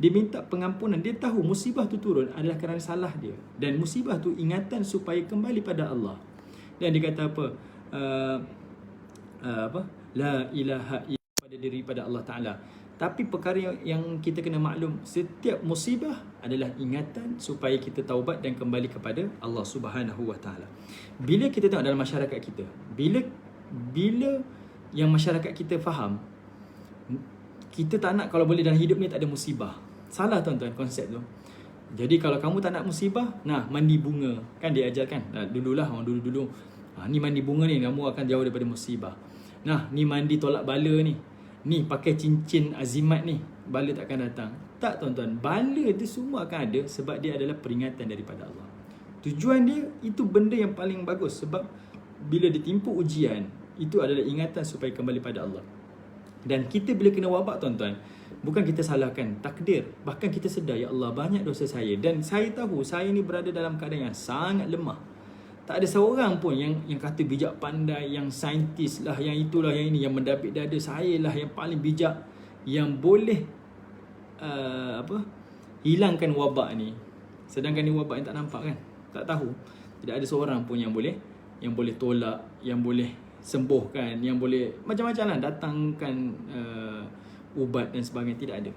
Speaker 1: Dia minta pengampunan. Dia tahu musibah tu turun adalah kerana salah dia. Dan musibah tu ingatan supaya kembali pada Allah. Dan dia kata apa? La ilaha illallah, pada diri pada Allah Ta'ala. Tapi perkara yang kita kena maklum, setiap musibah adalah ingatan supaya kita taubat dan kembali kepada Allah Subhanahu Wa Ta'ala. Bila kita tengok dalam masyarakat kita, bila yang masyarakat kita faham, kita tak nak kalau boleh dalam hidup ni tak ada musibah. Salah tuan-tuan konsep tu. Jadi kalau kamu tak nak musibah, nah mandi bunga. Kan dia ajarkan, dululah orang dulu-dulu. Ni mandi bunga ni, kamu akan jauh daripada musibah. Nah, ni mandi tolak bala ni. Ni pakai cincin azimat ni, bala takkan datang. Tak tuan-tuan, bala tu semua akan ada sebab dia adalah peringatan daripada Allah. Tujuan dia itu benda yang paling bagus, sebab bila ditimpa ujian, itu adalah ingatan supaya kembali pada Allah. Dan kita bila kena wabak tuan-tuan, bukan kita salahkan takdir, bahkan kita sedar, ya Allah banyak dosa saya, dan saya tahu saya ni berada dalam keadaan yang sangat lemah. Tak ada seorang pun yang kata bijak pandai, yang saintis lah, yang itulah, yang ini, yang mendapik dada, saya lah yang paling bijak, yang boleh hilangkan wabak ni. Sedangkan ni wabak yang tak nampak kan, tak tahu. Tidak ada seorang pun yang boleh tolak, yang boleh sembuhkan, yang boleh macam-macam lah, datangkan ubat dan sebagainya. Tidak ada.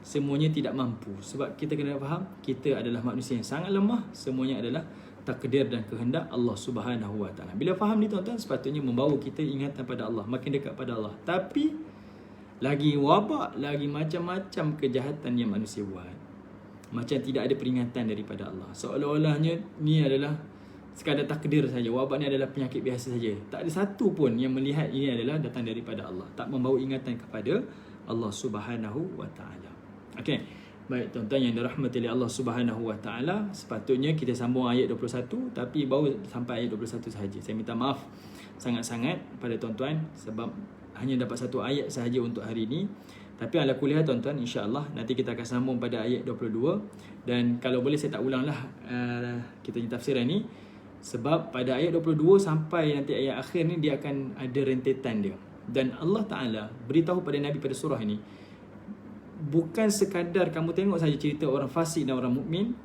Speaker 1: Semuanya tidak mampu. Sebab kita kena faham, kita adalah manusia yang sangat lemah. Semuanya adalah takdir dan kehendak Allah Subhanahu Wa Ta'ala. Bila faham ni tuan-tuan, sepatutnya membawa kita ingatan pada Allah, makin dekat pada Allah. Tapi lagi wabak, lagi macam-macam kejahatan yang manusia buat, macam tidak ada peringatan daripada Allah. Seolah-olahnya ni adalah sekadar takdir saja, wabak ni adalah penyakit biasa saja. Tak ada satu pun yang melihat ini adalah datang daripada Allah, tak membawa ingatan kepada Allah Subhanahu Wa Ta'ala. Okey. Baik tuan-tuan yang dirahmati oleh Allah Subhanahu Wa Ta'ala, sepatutnya kita sambung ayat 21, tapi baru sampai ayat 21 sahaja. Saya minta maaf sangat-sangat pada tuan-tuan sebab hanya dapat satu ayat sahaja untuk hari ini. Tapi ala kuliah tuan-tuan, insya-Allah nanti kita akan sambung pada ayat 22. Dan kalau boleh saya tak ulanglah kita punya tafsiran ni, sebab pada ayat 22 sampai nanti ayat akhir ni dia akan ada rentetan dia. Dan Allah Ta'ala beritahu pada Nabi pada surah ini, bukan sekadar kamu tengok saja cerita orang fasik dan orang mukmin,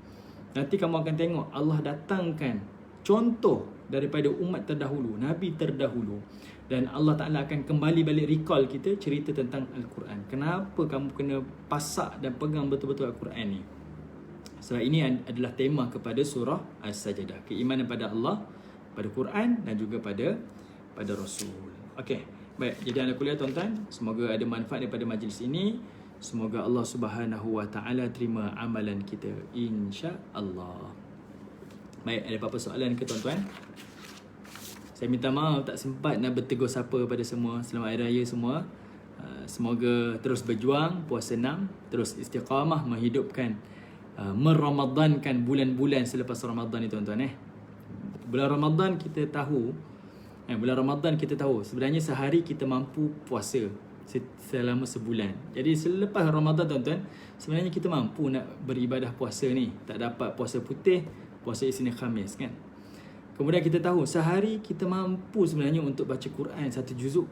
Speaker 1: nanti kamu akan tengok Allah datangkan contoh daripada umat terdahulu, Nabi terdahulu. Dan Allah Ta'ala akan kembali balik recall kita cerita tentang Al-Quran. Kenapa kamu kena pasak dan pegang betul-betul Al-Quran ni? Sebab ini adalah tema kepada surah As-Sajdah. Keimanan pada Allah, pada Quran dan juga pada Rasul. Okey, baik. Jadi anda kuliah tuan-tuan, semoga ada manfaat daripada majlis ini. Semoga Allah Subhanahu Wa Ta'ala terima amalan kita, insya-Allah. Baik, ada apa-apa soalan ke tuan-tuan? Saya minta maaf tak sempat nak bertegur sapa pada semua. Selamat Hari Raya semua. Semoga terus berjuang, puasa 6, terus istiqamah menghidupkan, meramadankan bulan-bulan selepas Ramadan ni tuan-tuan. Bulan Ramadan kita tahu, sebenarnya sehari kita mampu puasa selama sebulan. Jadi selepas Ramadan tuan-tuan, sebenarnya kita mampu nak beribadah puasa ni. Tak dapat puasa putih, puasa Isnin Khamis kan. Kemudian kita tahu sehari kita mampu sebenarnya untuk baca Quran 1 juzuk.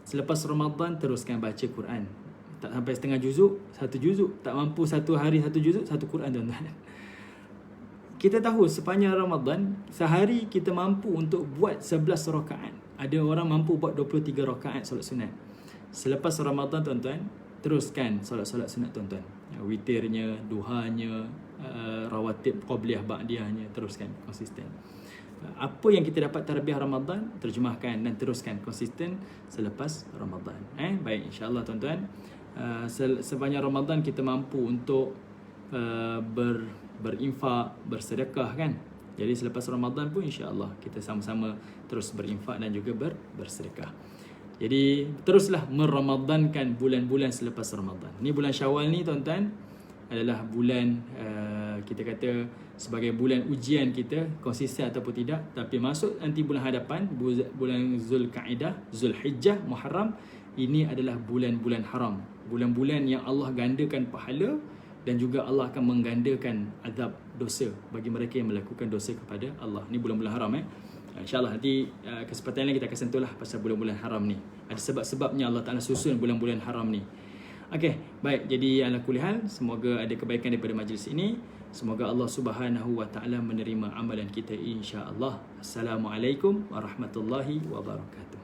Speaker 1: Selepas Ramadan teruskan baca Quran. tak sampai setengah juzuk, 1 juzuk. Tak mampu satu hari 1 juzuk, 1 Quran tuan-tuan. Kita tahu sepanjang Ramadan, sehari kita mampu untuk buat 11 rakaat. Ada orang mampu buat 23 rakaat solat sunat. Selepas Ramadan tuan-tuan, teruskan solat-solat sunat tuan-tuan. Witirnya, duhanya, rawatib qabliyah ba'diyahnya, teruskan konsisten. Apa yang kita dapat tarbiyah Ramadan, terjemahkan dan teruskan konsisten selepas Ramadan. Baik, insya-Allah tuan-tuan, sepanjang Ramadan kita mampu untuk berinfak, bersedekah kan. Jadi selepas Ramadan pun insya-Allah kita sama-sama terus berinfak dan juga bersedekah. Jadi teruslah meramadankan bulan-bulan selepas Ramadan. Ni bulan Syawal ni tuan-tuan adalah bulan kita kata sebagai bulan ujian kita konsisten ataupun tidak. Tapi masuk nanti bulan hadapan, bulan Zulkaidah, Zulhijjah, Muharram, ini adalah bulan-bulan haram, bulan-bulan yang Allah gandakan pahala dan juga Allah akan menggandakan azab dosa bagi mereka yang melakukan dosa kepada Allah. Ni bulan-bulan haram InsyaAllah nanti kesempatan lain kita akan sentuhlah pasal bulan-bulan haram ni. Ada sebab-sebabnya Allah Ta'ala susun bulan-bulan haram ni. Okey, baik. Jadi ala kulli hal, semoga ada kebaikan daripada majlis ini. Semoga Allah Subhanahu wa Ta'ala menerima amalan kita insya-Allah. Assalamualaikum warahmatullahi wabarakatuh.